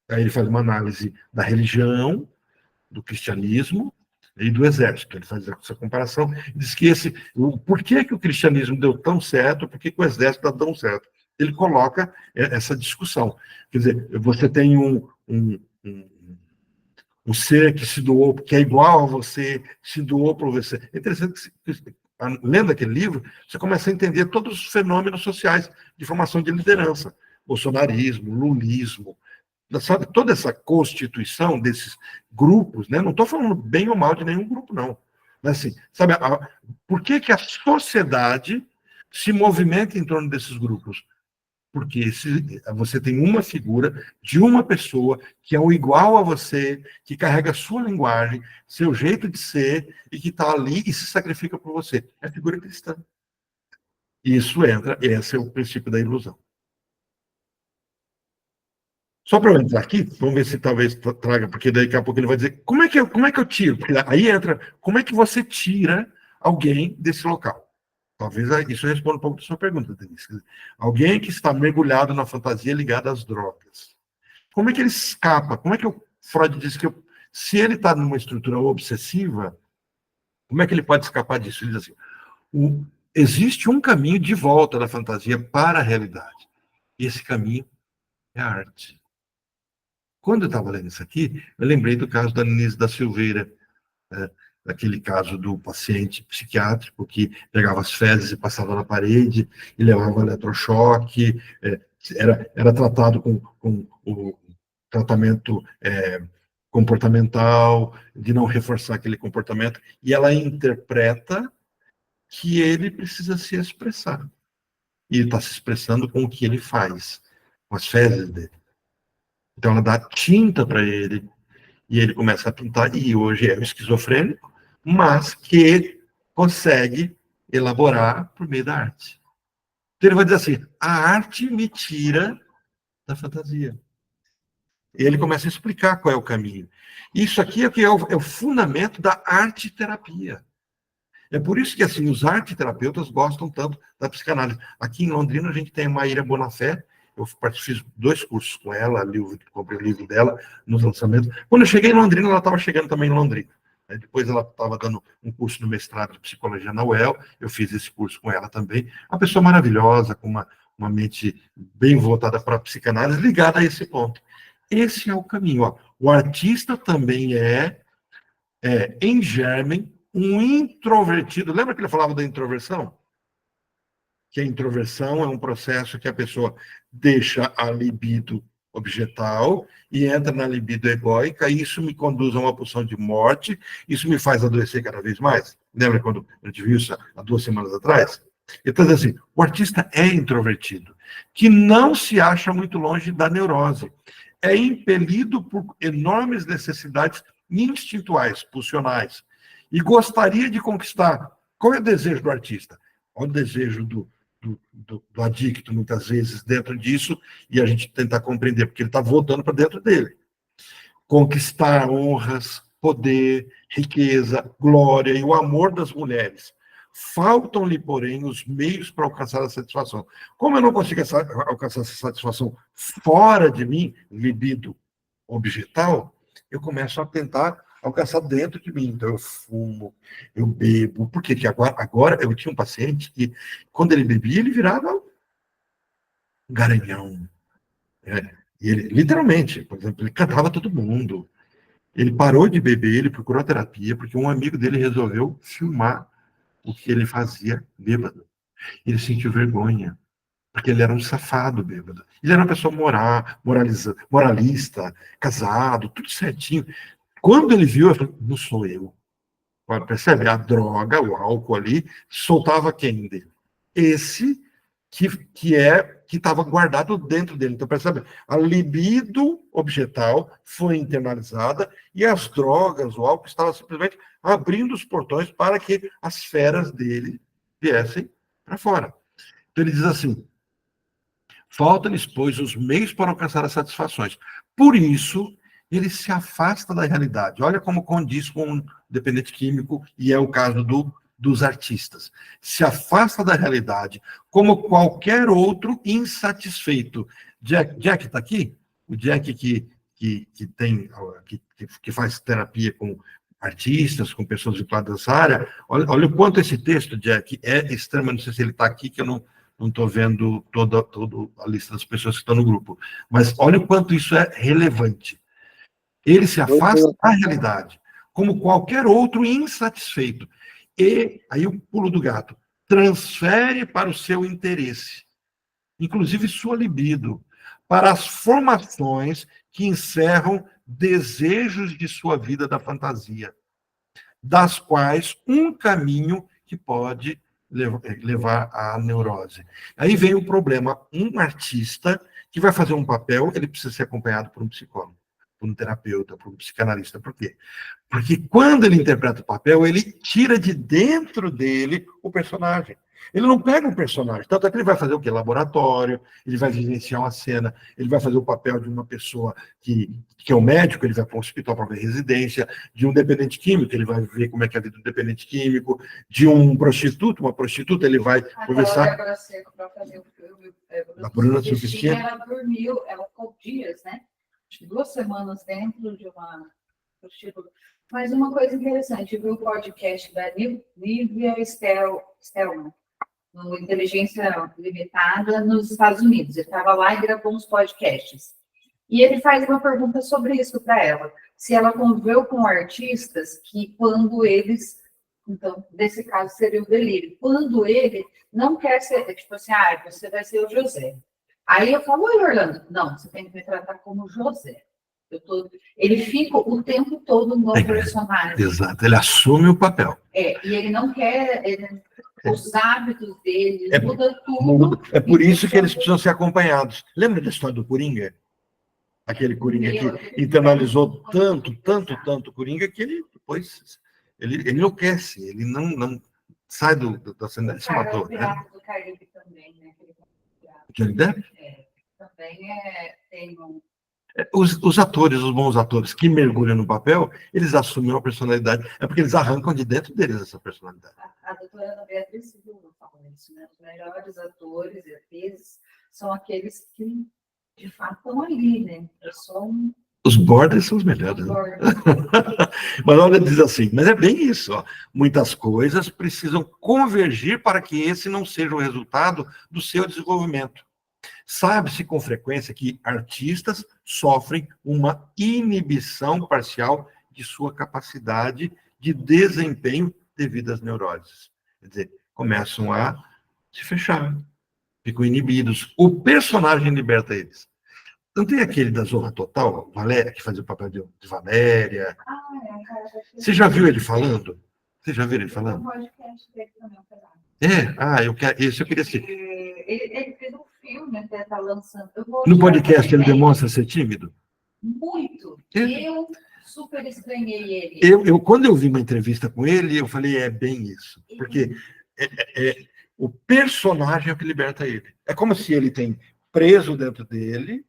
Speaker 1: Aí ele faz uma análise da religião, do cristianismo e do exército. Ele faz essa comparação e diz que por que o cristianismo deu tão certo, por que o exército dá tão certo? Ele coloca essa discussão. Quer dizer, você tem um ser que se doou, que é igual a você, se doou para você. É interessante que, lendo aquele livro, você começa a entender todos os fenômenos sociais de formação de liderança. Bolsonarismo, lulismo, sabe, toda essa constituição desses grupos, né? Não estou falando bem ou mal de nenhum grupo, não. Mas, assim, sabe, por que a sociedade se movimenta em torno desses grupos? Porque você tem uma figura de uma pessoa que é o igual a você, que carrega a sua linguagem, seu jeito de ser, e que está ali e se sacrifica por você. É a figura cristã. E isso entra, esse é o princípio da ilusão. Só para eu entrar aqui, vamos ver se talvez traga, porque daqui a pouco ele vai dizer, como é que eu tiro? Porque aí entra, como é que você tira alguém desse local? Talvez isso responda um pouco da sua pergunta, Denise. Alguém que está mergulhado na fantasia ligada às drogas. Como é que ele escapa? Como é que o Freud diz que se ele está numa estrutura obsessiva, como é que ele pode escapar disso? Ele diz assim, existe um caminho de volta da fantasia para a realidade. E esse caminho é a arte. Quando eu estava lendo isso aqui, eu lembrei do caso da Denise da Silveira, daquele caso do paciente psiquiátrico que pegava as fezes e passava na parede e levava eletrochoque, era tratado com o tratamento comportamental, de não reforçar aquele comportamento, e ela interpreta que ele precisa se expressar. E ele está se expressando com o que ele faz, com as fezes dele. Então ela dá tinta para ele, e ele começa a pintar, e hoje é um esquizofrênico, mas que consegue elaborar por meio da arte. Então ele vai dizer assim, a arte me tira da fantasia. E ele começa a explicar qual é o caminho. Isso aqui é o fundamento da arte-terapia. É por isso que assim, os arte-terapeutas gostam tanto da psicanálise. Aqui em Londrina a gente tem a Maíra Bonafé, eu fiz 2 cursos com ela, comprei o livro dela nos lançamentos. Quando eu cheguei em Londrina, ela estava chegando também em Londrina. Depois ela estava dando um curso no mestrado de psicologia na UEL, eu fiz esse curso com ela também. Uma pessoa maravilhosa, com uma mente bem voltada para a psicanálise, ligada a esse ponto. Esse é o caminho. Ó. O artista também em germen, um introvertido. Lembra que ele falava da introversão? Que a introversão é um processo que a pessoa deixa a libido objetal e entra na libido egóica, e isso me conduz a uma pulsão de morte, isso me faz adoecer cada vez mais. Lembra quando a gente viu isso há 2 semanas atrás? Então, assim, o artista é introvertido, que não se acha muito longe da neurose. É impelido por enormes necessidades instintuais, pulsionais, e gostaria de conquistar. Qual é o desejo do artista? Olha o desejo do adicto, muitas vezes, dentro disso, e a gente tentar compreender, porque ele está voltando para dentro dele. Conquistar honras, poder, riqueza, glória e o amor das mulheres. Faltam-lhe, porém, os meios para alcançar a satisfação. Como eu não consigo alcançar essa satisfação fora de mim, libido objetal, eu começo a tentar alcançar dentro de mim. Então, eu fumo, eu bebo. Por quê? Porque agora eu tinha um paciente que, quando ele bebia, ele virava um garanhão. E ele, literalmente, por exemplo, ele cantava todo mundo. Ele parou de beber, ele procurou a terapia, porque um amigo dele resolveu filmar o que ele fazia bêbado. Ele sentiu vergonha, porque ele era um safado bêbado. Ele era uma pessoa moralista, casado, tudo certinho. Quando ele viu, eu falei, não sou eu. Percebe? A droga, o álcool ali, soltava quem dele? Esse que estava guardado dentro dele. Então, percebe? A libido objetal foi internalizada e as drogas, o álcool, estava simplesmente abrindo os portões para que as feras dele viessem para fora. Então, ele diz assim, falta-lhes, pois, os meios para alcançar as satisfações. Por isso, ele se afasta da realidade. Olha como condiz com um dependente químico, e é o caso dos artistas. Se afasta da realidade, como qualquer outro insatisfeito. Jack está aqui? O Jack que faz terapia com artistas, com pessoas vinculadas nessa área. Olha o quanto esse texto, Jack, é extremo. Não sei se ele está aqui, que eu não estou vendo toda a lista das pessoas que estão no grupo. Mas olha o quanto isso é relevante. Ele se afasta da realidade, como qualquer outro insatisfeito. E, aí o pulo do gato, transfere para o seu interesse, inclusive sua libido, para as formações que encerram desejos de sua vida da fantasia, das quais um caminho que pode levar à neurose. Aí vem o problema, um artista que vai fazer um papel, ele precisa ser acompanhado por um psicólogo, por um terapeuta, por um psicanalista. Por quê? Porque quando ele interpreta o papel, ele tira de dentro dele o personagem. Ele não pega um personagem. Tanto é que ele vai fazer o quê? Laboratório, ele vai vivenciar uma cena, ele vai fazer o papel de uma pessoa que é um médico, ele vai para um hospital para ver residência, de um dependente químico, ele vai ver como é que é a vida do dependente químico, de um prostituto, uma prostituta, ele vai conversar. A Bruna Suficiente.
Speaker 2: Ela dormiu, ela ficou dias, né? 2 semanas dentro de uma prostituta. Mas uma coisa interessante, eu vi o podcast da Lívia Stelman, no Inteligência Limitada, nos Estados Unidos. Ele estava lá e gravou uns podcasts. E ele faz uma pergunta sobre isso para ela. Se ela conviveu com artistas que, quando eles... Então, nesse caso, seria o delírio. Quando ele não quer ser... Tipo assim, você vai ser o José. Aí eu falo, oi, Orlando. Não, você tem que me tratar como José. Ele fica o tempo todo no personagem.
Speaker 1: Exato, ele assume o papel.
Speaker 2: E ele não quer... Os hábitos dele, muda tudo.
Speaker 1: É por isso que eles precisam ser acompanhados. Lembra da história do Coringa? Aquele Coringa que internalizou tanto Coringa, que ele depois ele enlouquece, ele não sai da cena, ele se matou.
Speaker 2: Pirata do Caribe também, né?
Speaker 1: Johnny Depp?
Speaker 2: Também tem um...
Speaker 1: Os atores, os bons atores que mergulham no papel, eles assumem uma personalidade. É porque eles arrancam de dentro deles essa personalidade.
Speaker 2: A doutora Ana Beatriz Silva fala isso, né? Os melhores atores e atrizes são aqueles que, de fato, estão ali, né?
Speaker 1: Os borders são os melhores. Né? Mas olha, diz assim, mas é bem isso. Ó. Muitas coisas precisam convergir para que esse não seja o resultado do seu desenvolvimento. Sabe-se com frequência que artistas sofrem uma inibição parcial de sua capacidade de desempenho devido às neuroses. Quer dizer, começam a se fechar, ficam inibidos. O personagem liberta eles. Não tem aquele da Zorra Total, Valéria, que fazia o papel de Valéria?
Speaker 2: Ah, é, cara,
Speaker 1: Você já viu ele falando? Você já viu ele falando?
Speaker 2: Um podcast dele também, um pedaço.
Speaker 1: Eu quero, esse eu queria assistir.
Speaker 2: Ele fez um filme, até tá lançando. Eu vou
Speaker 1: No
Speaker 2: achar
Speaker 1: podcast ele
Speaker 2: também.
Speaker 1: demonstra ser tímido?
Speaker 2: Muito.
Speaker 1: É.
Speaker 2: Eu super estranhei ele.
Speaker 1: Quando eu vi uma entrevista com ele, eu falei, é bem isso. Porque o personagem é o que liberta ele. É como se ele tem preso dentro dele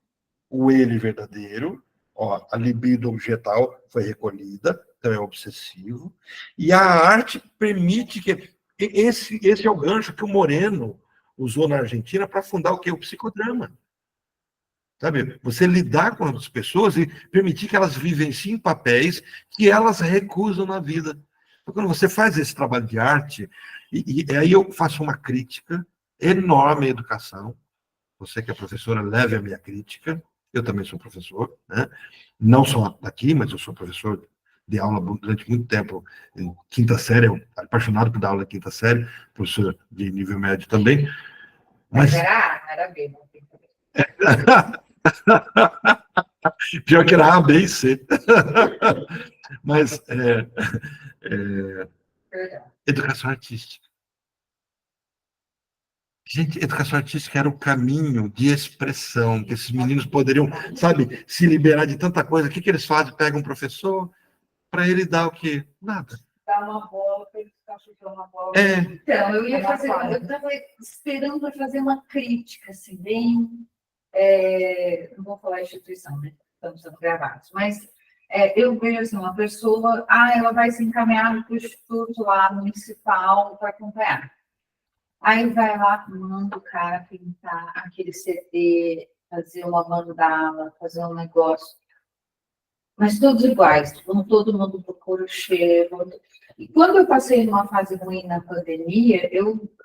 Speaker 1: o ele verdadeiro, ó, a libido objetal foi recolhida, então é obsessivo, e a arte permite que... Esse é o gancho que o Moreno usou na Argentina para fundar o quê? O psicodrama. Sabe? Você lidar com as pessoas e permitir que elas vivenciem papéis que elas recusam na vida. Então, quando você faz esse trabalho de arte, e aí eu faço uma crítica enorme à educação, você que é professora, leve a minha crítica, eu também sou professor, né? Não só aqui, mas eu sou professor de aula durante muito tempo, em quinta série, apaixonado por dar aula em quinta série, professor de nível médio também.
Speaker 2: Mas era A, não era B. Não tem que ver.
Speaker 1: Pior que era A, B e C. Mas
Speaker 2: Perdão.
Speaker 1: educação artística. Gente, educação artística era o caminho de expressão, que esses meninos poderiam, sabe, se liberar de tanta coisa. O que eles fazem? Pegam um professor, para ele dar o quê? Nada.
Speaker 3: Dá uma bola para ele ficar chutando uma bola.
Speaker 2: Então, eu estava esperando para fazer uma crítica, assim, bem. Não vou falar instituição, né? Estamos sendo gravados, mas eu vejo assim, uma pessoa, ela vai se encaminhar para o instituto lá municipal para acompanhar. Aí vai lá, manda o cara pintar aquele CD, fazer uma mandala, fazer um negócio. Mas todos iguais, todo mundo procura o cheiro. E quando eu passei numa fase ruim na pandemia,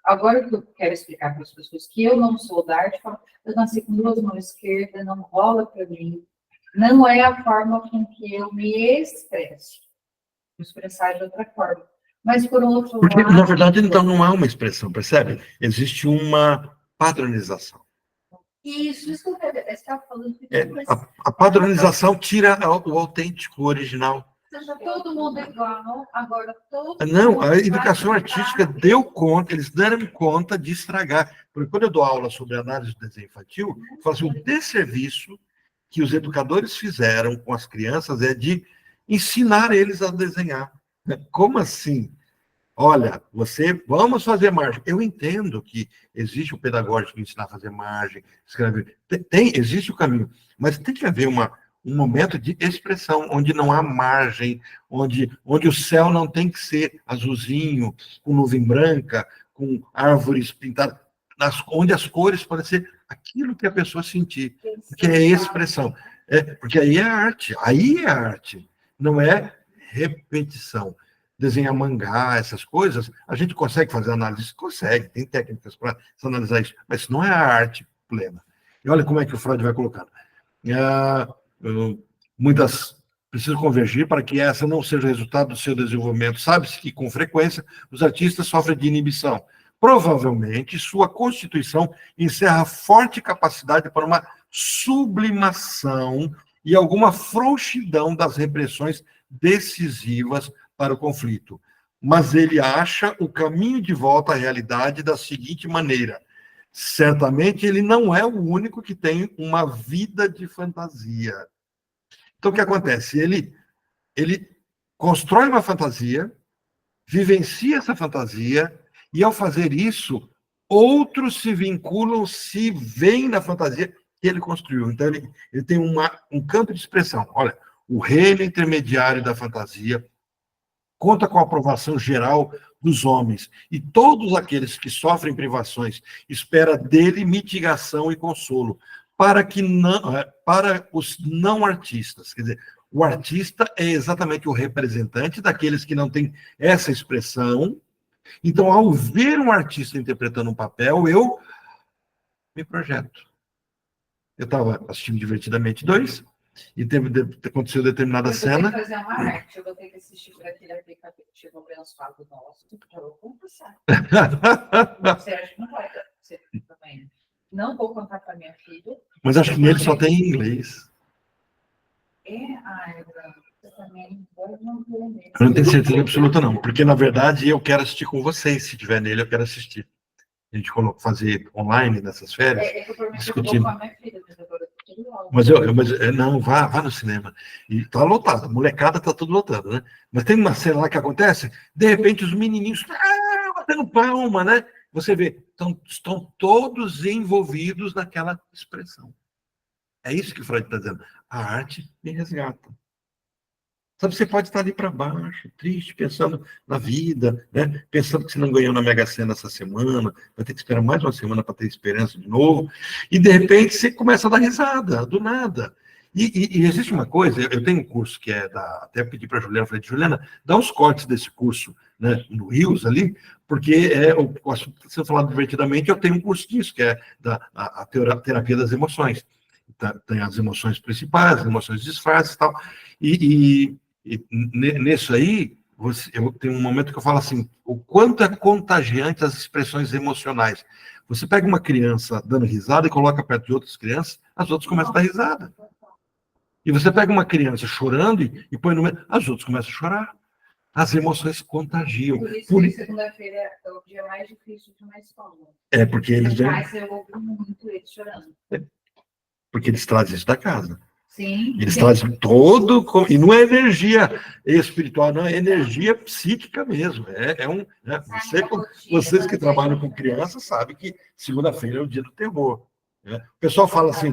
Speaker 2: agora que eu quero explicar para as pessoas que eu não sou da arte, eu nasci com duas mãos esquerdas, não rola para mim. Não é a forma com que eu me expresso. Vou expressar de outra forma. Mas, por outro
Speaker 1: Porque,
Speaker 2: lado...
Speaker 1: na verdade, então, não há uma expressão, percebe? Existe uma padronização.
Speaker 2: Isso que eu estava falando.
Speaker 1: A padronização tira o autêntico, o original.
Speaker 2: Seja todo mundo igual, agora todo
Speaker 1: Não,
Speaker 2: mundo
Speaker 1: a educação
Speaker 2: vai
Speaker 1: artística
Speaker 2: pintar.
Speaker 1: deu conta, eles deram conta de estragar. Porque quando eu dou aula sobre análise do desenho infantil, eu falo assim, o desserviço que os educadores fizeram com as crianças é de ensinar eles a desenhar. Como assim? Olha, vamos fazer margem. Eu entendo que existe o pedagógico de ensinar a fazer margem, escrever. Existe o caminho, mas tem que haver um momento de expressão, onde não há margem, onde o céu não tem que ser azulzinho, com nuvem branca, com árvores pintadas, onde as cores podem ser aquilo que a pessoa sentir, que é expressão. Porque aí é arte, não é repetição. Desenhar mangá, essas coisas, a gente consegue fazer análise? Consegue, tem técnicas para analisar isso, mas isso não é a arte plena. E olha como é que o Freud vai colocando. Muitas precisam convergir para que essa não seja o resultado do seu desenvolvimento. Sabe-se que, com frequência, os artistas sofrem de inibição. Provavelmente, sua constituição encerra forte capacidade para uma sublimação e alguma frouxidão das repressões decisivas para o conflito. Mas ele acha o caminho de volta à realidade da seguinte maneira: certamente ele não é o único que tem uma vida de fantasia. Então, o que acontece? Ele constrói uma fantasia, vivencia essa fantasia, e ao fazer isso, outros se vinculam, se veem na fantasia que ele construiu. Então, ele tem um campo de expressão. Olha, o reino intermediário da fantasia conta com a aprovação geral dos homens, e todos aqueles que sofrem privações espera dele mitigação e consolo, para os não artistas. Quer dizer, o artista é exatamente o representante daqueles que não têm essa expressão. Então, ao ver um artista interpretando um papel, eu me projeto. Eu estava assistindo Divertidamente 2, e aconteceu determinada
Speaker 2: Eu vou ter
Speaker 1: cena.
Speaker 2: que fazer uma arte, eu vou ter que assistir por aquele aplicativo abençoado nosso, eu vou conversar. Você acha que não vai dar você também? Não vou contar para minha filha.
Speaker 1: Mas acho que nele só tem em inglês.
Speaker 2: Você também pode não ter mesmo.
Speaker 1: Eu não tenho certeza absoluta, não. Porque, na verdade, eu quero assistir com vocês. Se tiver nele, eu quero assistir. A gente fazer online nessas férias.
Speaker 2: Que eu prometi
Speaker 1: discutindo.
Speaker 2: que eu vou com a minha filha, mas agora eu tô
Speaker 1: Mas não, vá no cinema. E tá lotado, a molecada tá tudo lotado, né? Mas tem uma cena lá que acontece, de repente os menininhos batendo palma, né? Você vê, estão todos envolvidos naquela expressão. É isso que o Freud está dizendo. A arte me resgata. Sabe, você pode estar ali para baixo, triste, pensando na vida, né? Pensando que você não ganhou na Mega Sena essa semana, vai ter que esperar mais uma semana para ter esperança de novo, e de repente você começa a dar risada, do nada. E existe uma coisa, eu tenho um curso que é até pedi para a Juliana, falei, Juliana, dá uns cortes desse curso, né, no Rios ali, porque o assunto que você falando divertidamente, eu tenho um curso disso, que é a terapia das emoções. Tem as emoções principais, as emoções disfarces e tal, e nisso aí, eu tenho um momento que eu falo assim, o quanto é contagiante as expressões emocionais. Você pega uma criança dando risada e coloca perto de outras crianças, as outras começam a dar risada. E você pega uma criança chorando e põe no meio, as outras começam a chorar. As emoções contagiam.
Speaker 2: Por isso que segunda-feira é o dia mais difícil de uma escola.
Speaker 1: Porque eles vêm...
Speaker 2: Eu ouvi muito eles chorando.
Speaker 1: Porque eles trazem isso da casa.
Speaker 2: Sim.
Speaker 1: Eles trazem todo... E não é energia espiritual, não, é energia psíquica mesmo. Vocês que trabalham com crianças sabem que segunda-feira é o dia do terror. Né? O pessoal fala assim...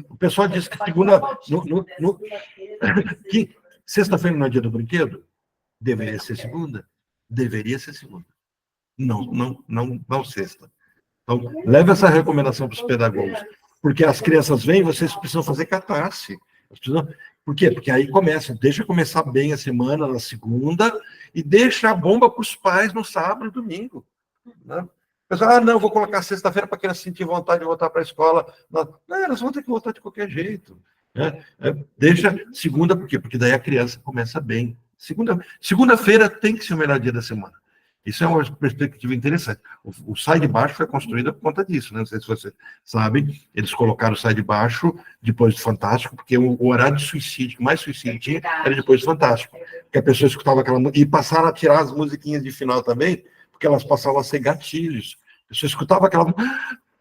Speaker 1: O pessoal diz que que sexta-feira não é dia do brinquedo? Deveria ser segunda? Deveria ser segunda. Não sexta. Então, leve essa recomendação para os pedagogos. Porque as crianças vêm, vocês precisam fazer catarse. Por quê? Porque aí deixa começar bem a semana na segunda e deixa a bomba para os pais no sábado e domingo. Né? Pessoal, não, vou colocar sexta-feira para a criança sentir vontade de voltar para a escola. Não, elas vão ter que voltar de qualquer jeito. Né? Deixa segunda, por quê? Porque daí a criança começa bem. Segunda-feira tem que ser o melhor dia da semana. Isso é uma perspectiva interessante. O Sai de Baixo foi construído por conta disso, né? Não sei se vocês sabem, eles colocaram o Sai de Baixo depois do Fantástico, porque o horário de suicídio, que mais suicídio tinha, era depois do Fantástico. Porque a pessoa escutava aquela música, e passaram a tirar as musiquinhas de final também, porque elas passavam a ser gatilhos. A pessoa escutava aquela música,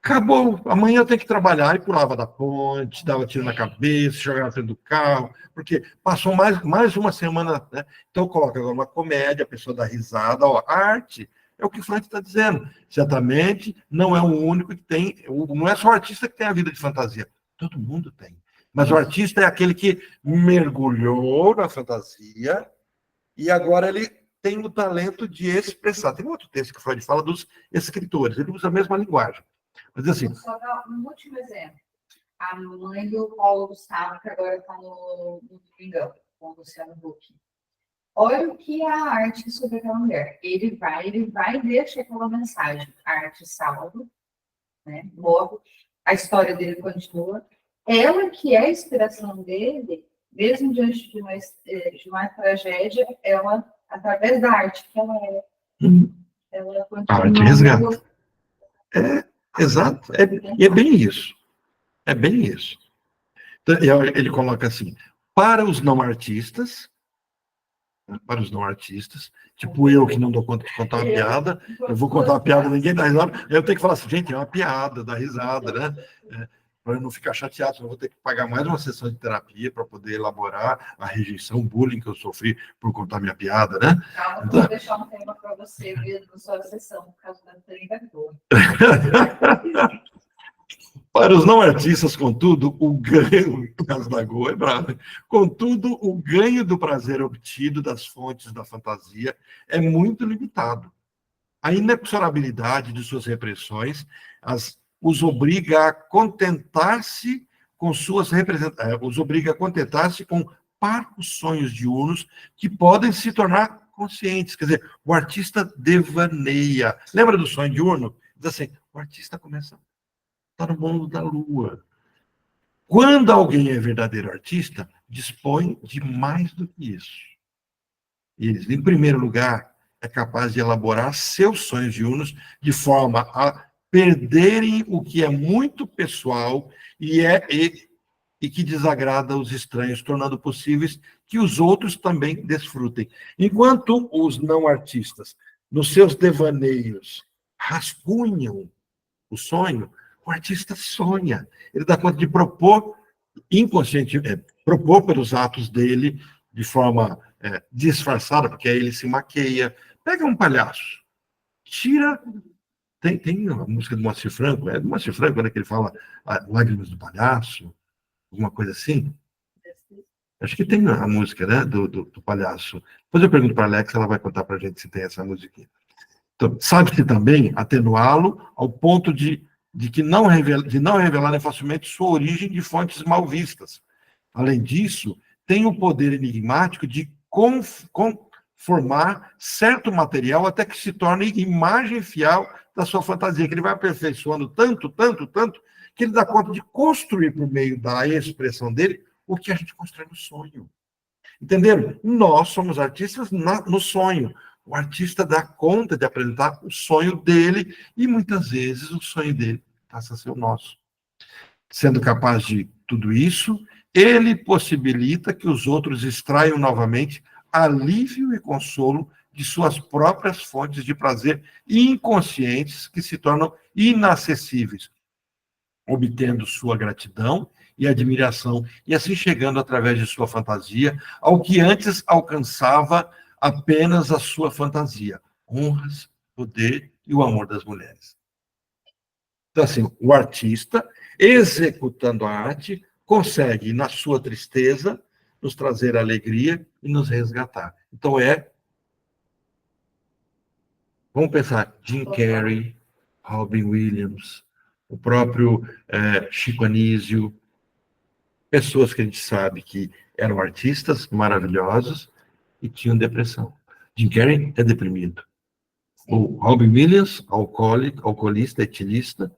Speaker 1: acabou, amanhã eu tenho que trabalhar, e pulava da ponte, dava tiro na cabeça, jogava dentro do carro, porque passou mais uma semana, né? Então coloca agora uma comédia, a pessoa dá risada, a arte, é o que o Freud está dizendo, certamente não é o único que tem, não é só o artista que tem a vida de fantasia, todo mundo tem, mas o artista é aquele que mergulhou na fantasia, e agora ele tem o talento de expressar. Tem um outro texto que o Freud fala dos escritores, ele usa a mesma linguagem. Mas assim.
Speaker 2: Vou só dar um último exemplo. A mãe do Paulo Gustavo, que agora está no Domingão, com o Luciano Huck. Olha o que é a arte sobre aquela mulher. Ele vai e deixa aquela mensagem. A arte salva, né? Logo, a história dele continua. Ela que é a inspiração dele, mesmo diante de uma tragédia, ela, através da arte que ela é, ela continua.
Speaker 1: A arte resgata. Exato, é bem isso. É bem isso. Então, ele coloca assim, para os não artistas, tipo eu que não dou conta de contar uma piada, eu vou contar uma piada, ninguém dá risada, eu tenho que falar assim, gente, é uma piada, dá risada, né? Para eu não ficar chateado, eu vou ter que pagar mais uma sessão de terapia para poder elaborar a rejeição, o bullying que eu sofri por contar minha piada, né?
Speaker 2: Calma, então, vou deixar um tema para você ver na sua sessão, por causa da treinadora.
Speaker 1: Para os não artistas, contudo, o ganho, no caso da Goa é bravo, contudo, o ganho do prazer obtido das fontes da fantasia é muito limitado. A inexorabilidade de suas repressões os obriga a contentar-se com parcos sonhos diurnos que podem se tornar conscientes. Quer dizer, o artista devaneia. Lembra do sonho diurno? Diz assim, o artista começa... está no mundo da lua. Quando alguém é verdadeiro artista, dispõe de mais do que isso. Eles, em primeiro lugar, é capaz de elaborar seus sonhos diurnos de forma a perderem o que é muito pessoal e que desagrada os estranhos, tornando possíveis que os outros também desfrutem. Enquanto os não artistas, nos seus devaneios, rascunham o sonho, o artista sonha. Ele dá conta de propor inconscientemente, propor pelos atos dele de forma disfarçada, porque aí ele se maqueia. Pega um palhaço, tira... Tem uma música do Moacir Franco, do Moacir Franco, né, que ele fala Lágrimas do Palhaço, alguma coisa assim. Acho que tem a música, né, do palhaço. Depois eu pergunto para a Alexa, ela vai contar para a gente se tem essa musiquinha. Então, sabe-se também atenuá-lo ao ponto de não revelarem facilmente sua origem de fontes mal vistas. Além disso, tem o poder enigmático de conformar certo material até que se torne imagem fiel da sua fantasia, que ele vai aperfeiçoando tanto, que ele dá conta de construir por meio da expressão dele o que a gente constrói no sonho. Entenderam? Nós somos artistas no sonho. O artista dá conta de apresentar o sonho dele e muitas vezes o sonho dele passa a ser o nosso. Sendo capaz de tudo isso, ele possibilita que os outros extraiam novamente alívio e consolo de suas próprias fontes de prazer inconscientes que se tornam inacessíveis, obtendo sua gratidão e admiração, e assim chegando através de sua fantasia ao que antes alcançava apenas a sua fantasia, honras, poder e o amor das mulheres. Então, assim, o artista, executando a arte, consegue, na sua tristeza, nos trazer alegria e nos resgatar. Então, vamos pensar, Jim Carrey, Robin Williams, o próprio Chico Anísio, pessoas que a gente sabe que eram artistas maravilhosos e tinham depressão. Jim Carrey é deprimido. O Robin Williams, alcoolista, etilista,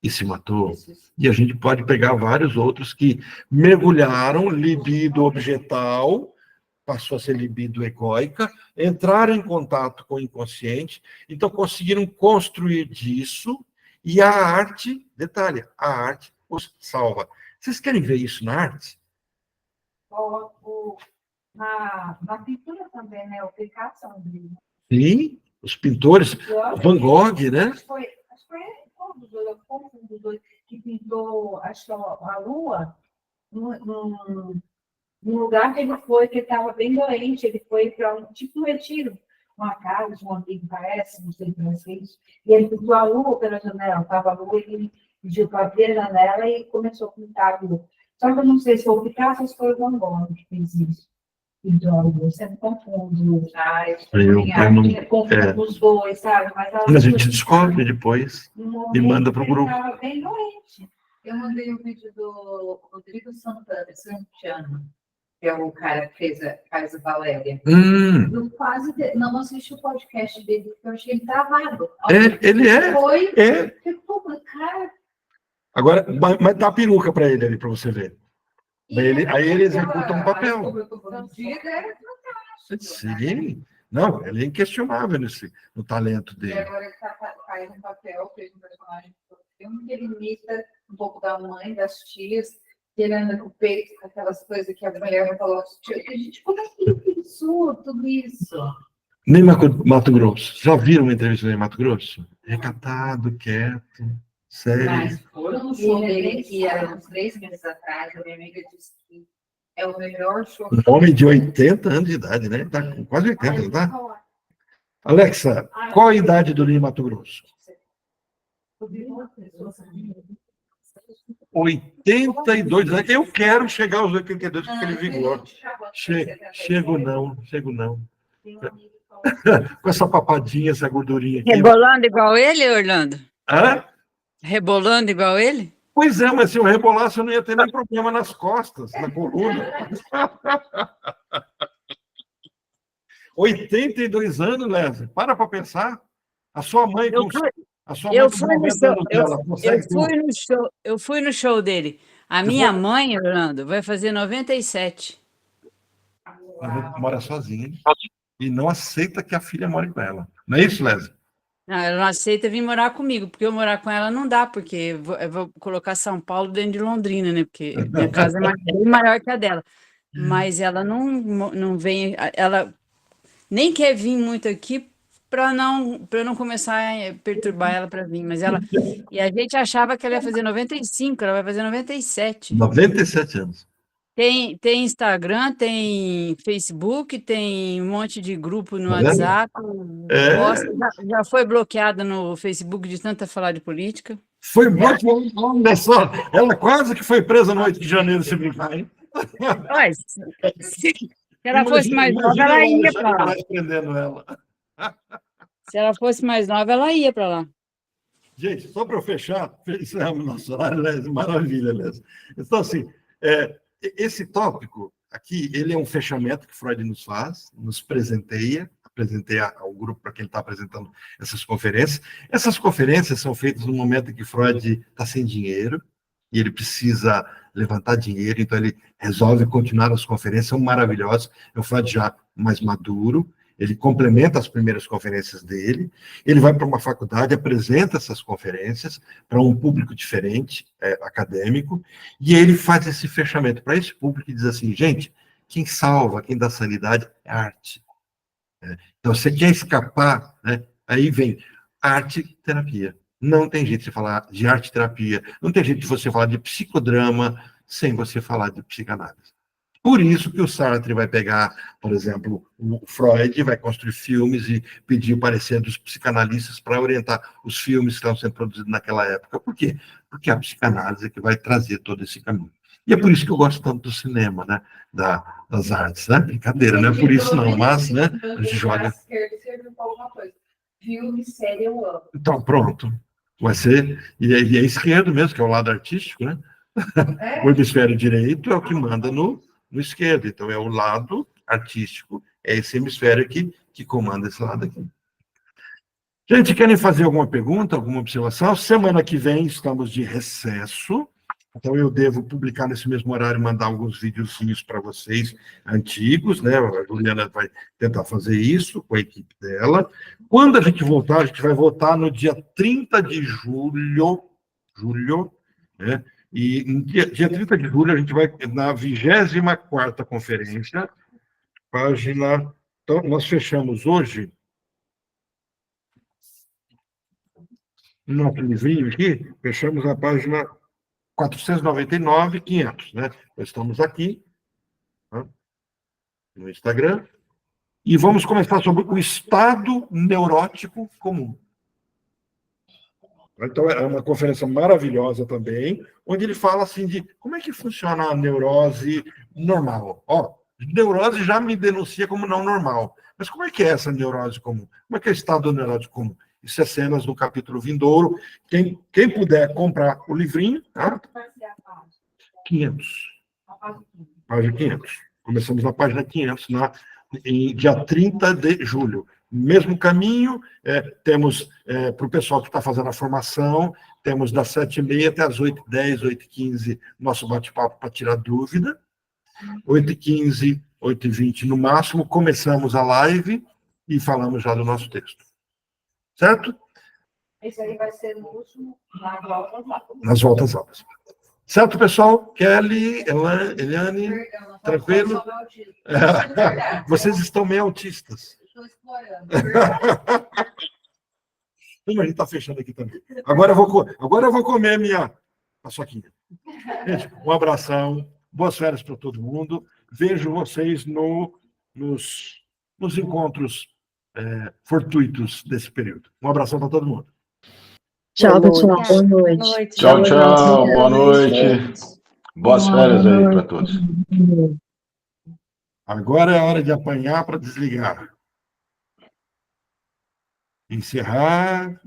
Speaker 1: e se matou. E a gente pode pegar vários outros que mergulharam, libido objetal, passou a ser libido egóica, entraram em contato com o inconsciente, então conseguiram construir disso, e a arte, detalhe, a arte os salva. Vocês querem ver isso na arte?
Speaker 2: Na pintura também, né? O Picasso é um livro.
Speaker 1: Sim, os pintores, Van Gogh, né?
Speaker 2: Acho que foi um dos dois que pintou, acho que a lua, num lugar que ele foi, que estava bem doente, ele foi para um retiro, uma casa de um amigo, parece, não sei francês, e ele pintou a lua pela janela, estava a lua, ele pediu para abrir a janela e começou a pintar a lua. Só que eu não sei se foi o Picasso ou se foi o Van Gogh que fez isso. Eu sempre confundo. Confundo os dois, sabe? Mas
Speaker 1: a gente descobre depois e manda para o grupo.
Speaker 2: Estava bem doente. Eu mandei o vídeo do Rodrigo Santana, que é o cara que faz a Valéria. Eu quase não assisti o podcast dele, porque eu achei ele travado.
Speaker 1: Ele é.
Speaker 2: Ficou, cara.
Speaker 1: Agora, mas dá peruca para ele ali, para você ver. Aí ele executa um papel. Sim. Não, ele é inquestionável no talento dele.
Speaker 2: E agora ele faz um papel, fez um personagem do filme, que ele imita um pouco da mãe, das tias, que ele anda com o peito, com aquelas coisas que a mulher falou, gente, como é que ele pensou tudo isso?
Speaker 1: Nem Mato Grosso. Já viram uma entrevista em Mato Grosso? Recatado, quieto. Sério.
Speaker 2: Mas foram no show dele, que era uns 3 meses atrás, a minha amiga disse que é o melhor show.
Speaker 1: Um homem de 80 anos de idade, né? Tá com quase 80, não tá? Alexa, qual a idade do Ney Mato Grosso? 82 anos. Eu quero chegar aos 82 com aquele vigor. Chego não. Com essa papadinha, essa gordurinha aqui.
Speaker 4: Rebolando igual ele, Orlando?
Speaker 1: Hã?
Speaker 4: Rebolando igual ele?
Speaker 1: Pois é, mas se eu rebolasse, eu não ia ter nem problema nas costas, na coluna. 82 anos, Lésia. Para pensar. A sua mãe com...
Speaker 4: Eu fui no show dele. A minha mãe, Orlando, vai fazer 97.
Speaker 1: Ela mora sozinha e não aceita que a filha more com ela. Não é isso, Leslie?
Speaker 4: Não, ela não aceita vir morar comigo, porque eu morar com ela não dá, porque eu vou colocar São Paulo dentro de Londrina, né? Porque minha casa é bem maior que a dela. Mas ela não vem, ela nem quer vir muito aqui para não começar a perturbar ela para vir. E a gente achava que ela ia fazer 95, ela vai fazer 97.
Speaker 1: 97 anos.
Speaker 4: Tem Instagram, tem Facebook, tem um monte de grupo no
Speaker 1: Tá vendo?
Speaker 4: WhatsApp.
Speaker 1: É.
Speaker 4: Posta, já foi bloqueada no Facebook de tanto falar de política.
Speaker 1: Foi bloqueado, olha só. Ela quase que foi presa no 8 de janeiro, se brincar, hein?
Speaker 4: Mas, se ela fosse mais nova,
Speaker 1: Imagina
Speaker 4: ela ia
Speaker 1: já
Speaker 4: para lá.
Speaker 1: prendendo ela.
Speaker 4: Se ela fosse mais nova, ela ia para lá.
Speaker 1: Gente, só para eu fechar, encerramos nosso horário, Leslie, maravilha, Leslie. Então, assim, esse tópico aqui, ele é um fechamento que Freud nos faz, nos presenteia, apresentei ao grupo para quem está apresentando essas conferências. Essas conferências são feitas no momento em que Freud está sem dinheiro, e ele precisa levantar dinheiro, então ele resolve continuar as conferências, são maravilhosas, é o Freud já mais maduro, ele complementa as primeiras conferências dele, ele vai para uma faculdade, apresenta essas conferências para um público diferente, acadêmico, e ele faz esse fechamento para esse público e diz assim, gente, quem salva, quem dá sanidade é a arte. Então, você quer escapar, né? Aí vem arte-terapia. Não tem jeito de você falar de arte-terapia, não tem jeito de você falar de psicodrama sem você falar de psicanálise. Por isso que o Sartre vai pegar, por exemplo, o Freud, vai construir filmes e pedir o parecer dos psicanalistas para orientar os filmes que estão sendo produzidos naquela época. Por quê? Porque a psicanálise é que vai trazer todo esse caminho. E é por isso que eu gosto tanto do cinema, né? Das artes, né? Brincadeira, não é por isso não, mas, né? A gente joga...
Speaker 2: Filme, série, eu amo.
Speaker 1: Então, pronto. Vai ser... E é esquerdo mesmo, que é o lado artístico, né? O hemisfério direito é o que manda no esquerdo. Então, é o lado artístico, é esse hemisfério aqui que comanda esse lado aqui. Gente, querem fazer alguma pergunta, alguma observação? Semana que vem estamos de recesso. Então, eu devo publicar nesse mesmo horário, mandar alguns videozinhos para vocês, antigos, né? A Juliana vai tentar fazer isso com a equipe dela. Quando a gente vai voltar no dia 30 de julho, né? E no dia 30 de julho a gente vai na 24ª conferência, página... Então, nós fechamos hoje, no nosso livrinho aqui, fechamos a página 499, 500, né? Nós estamos aqui, tá? No Instagram, e vamos começar sobre o estado neurótico comum. Então, é uma conferência maravilhosa também, onde ele fala assim de como é que funciona a neurose normal. Ó, neurose já me denuncia como não normal, mas como é que é essa neurose comum? Como é que é o estado neurótico comum? Isso é cenas do capítulo vindouro. Quem puder comprar o livrinho, tá? 500. Página 500. Começamos na página 500, em dia 30 de julho. Mesmo caminho, temos para o pessoal que está fazendo a formação, temos das 7h30 até as 8h10, 8h15, nosso bate-papo para tirar dúvida. 8h15, 8h20 no máximo, começamos a live e falamos já do nosso texto. Certo?
Speaker 2: Esse aí vai ser no último,
Speaker 1: nas voltas aulas. Certo, pessoal? Kelly, Eliane, tranquilo? Vocês estão meio autistas.
Speaker 2: Estou explorando.
Speaker 1: A gente está fechando aqui também. Agora eu vou comer minha paçoquinha. Gente, um abração, boas férias para todo mundo. Vejo vocês nos encontros fortuitos desse período. Um abração para todo mundo.
Speaker 5: Tchau, pessoal. Boa noite.
Speaker 6: Tchau, tchau. Boa noite. Boas férias aí para todos.
Speaker 1: Agora é a hora de apanhar para desligar. Encerrar.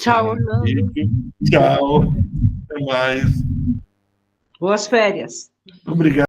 Speaker 3: Tchau, Orlando.
Speaker 1: Tchau. Até mais.
Speaker 3: Boas férias.
Speaker 1: Obrigado.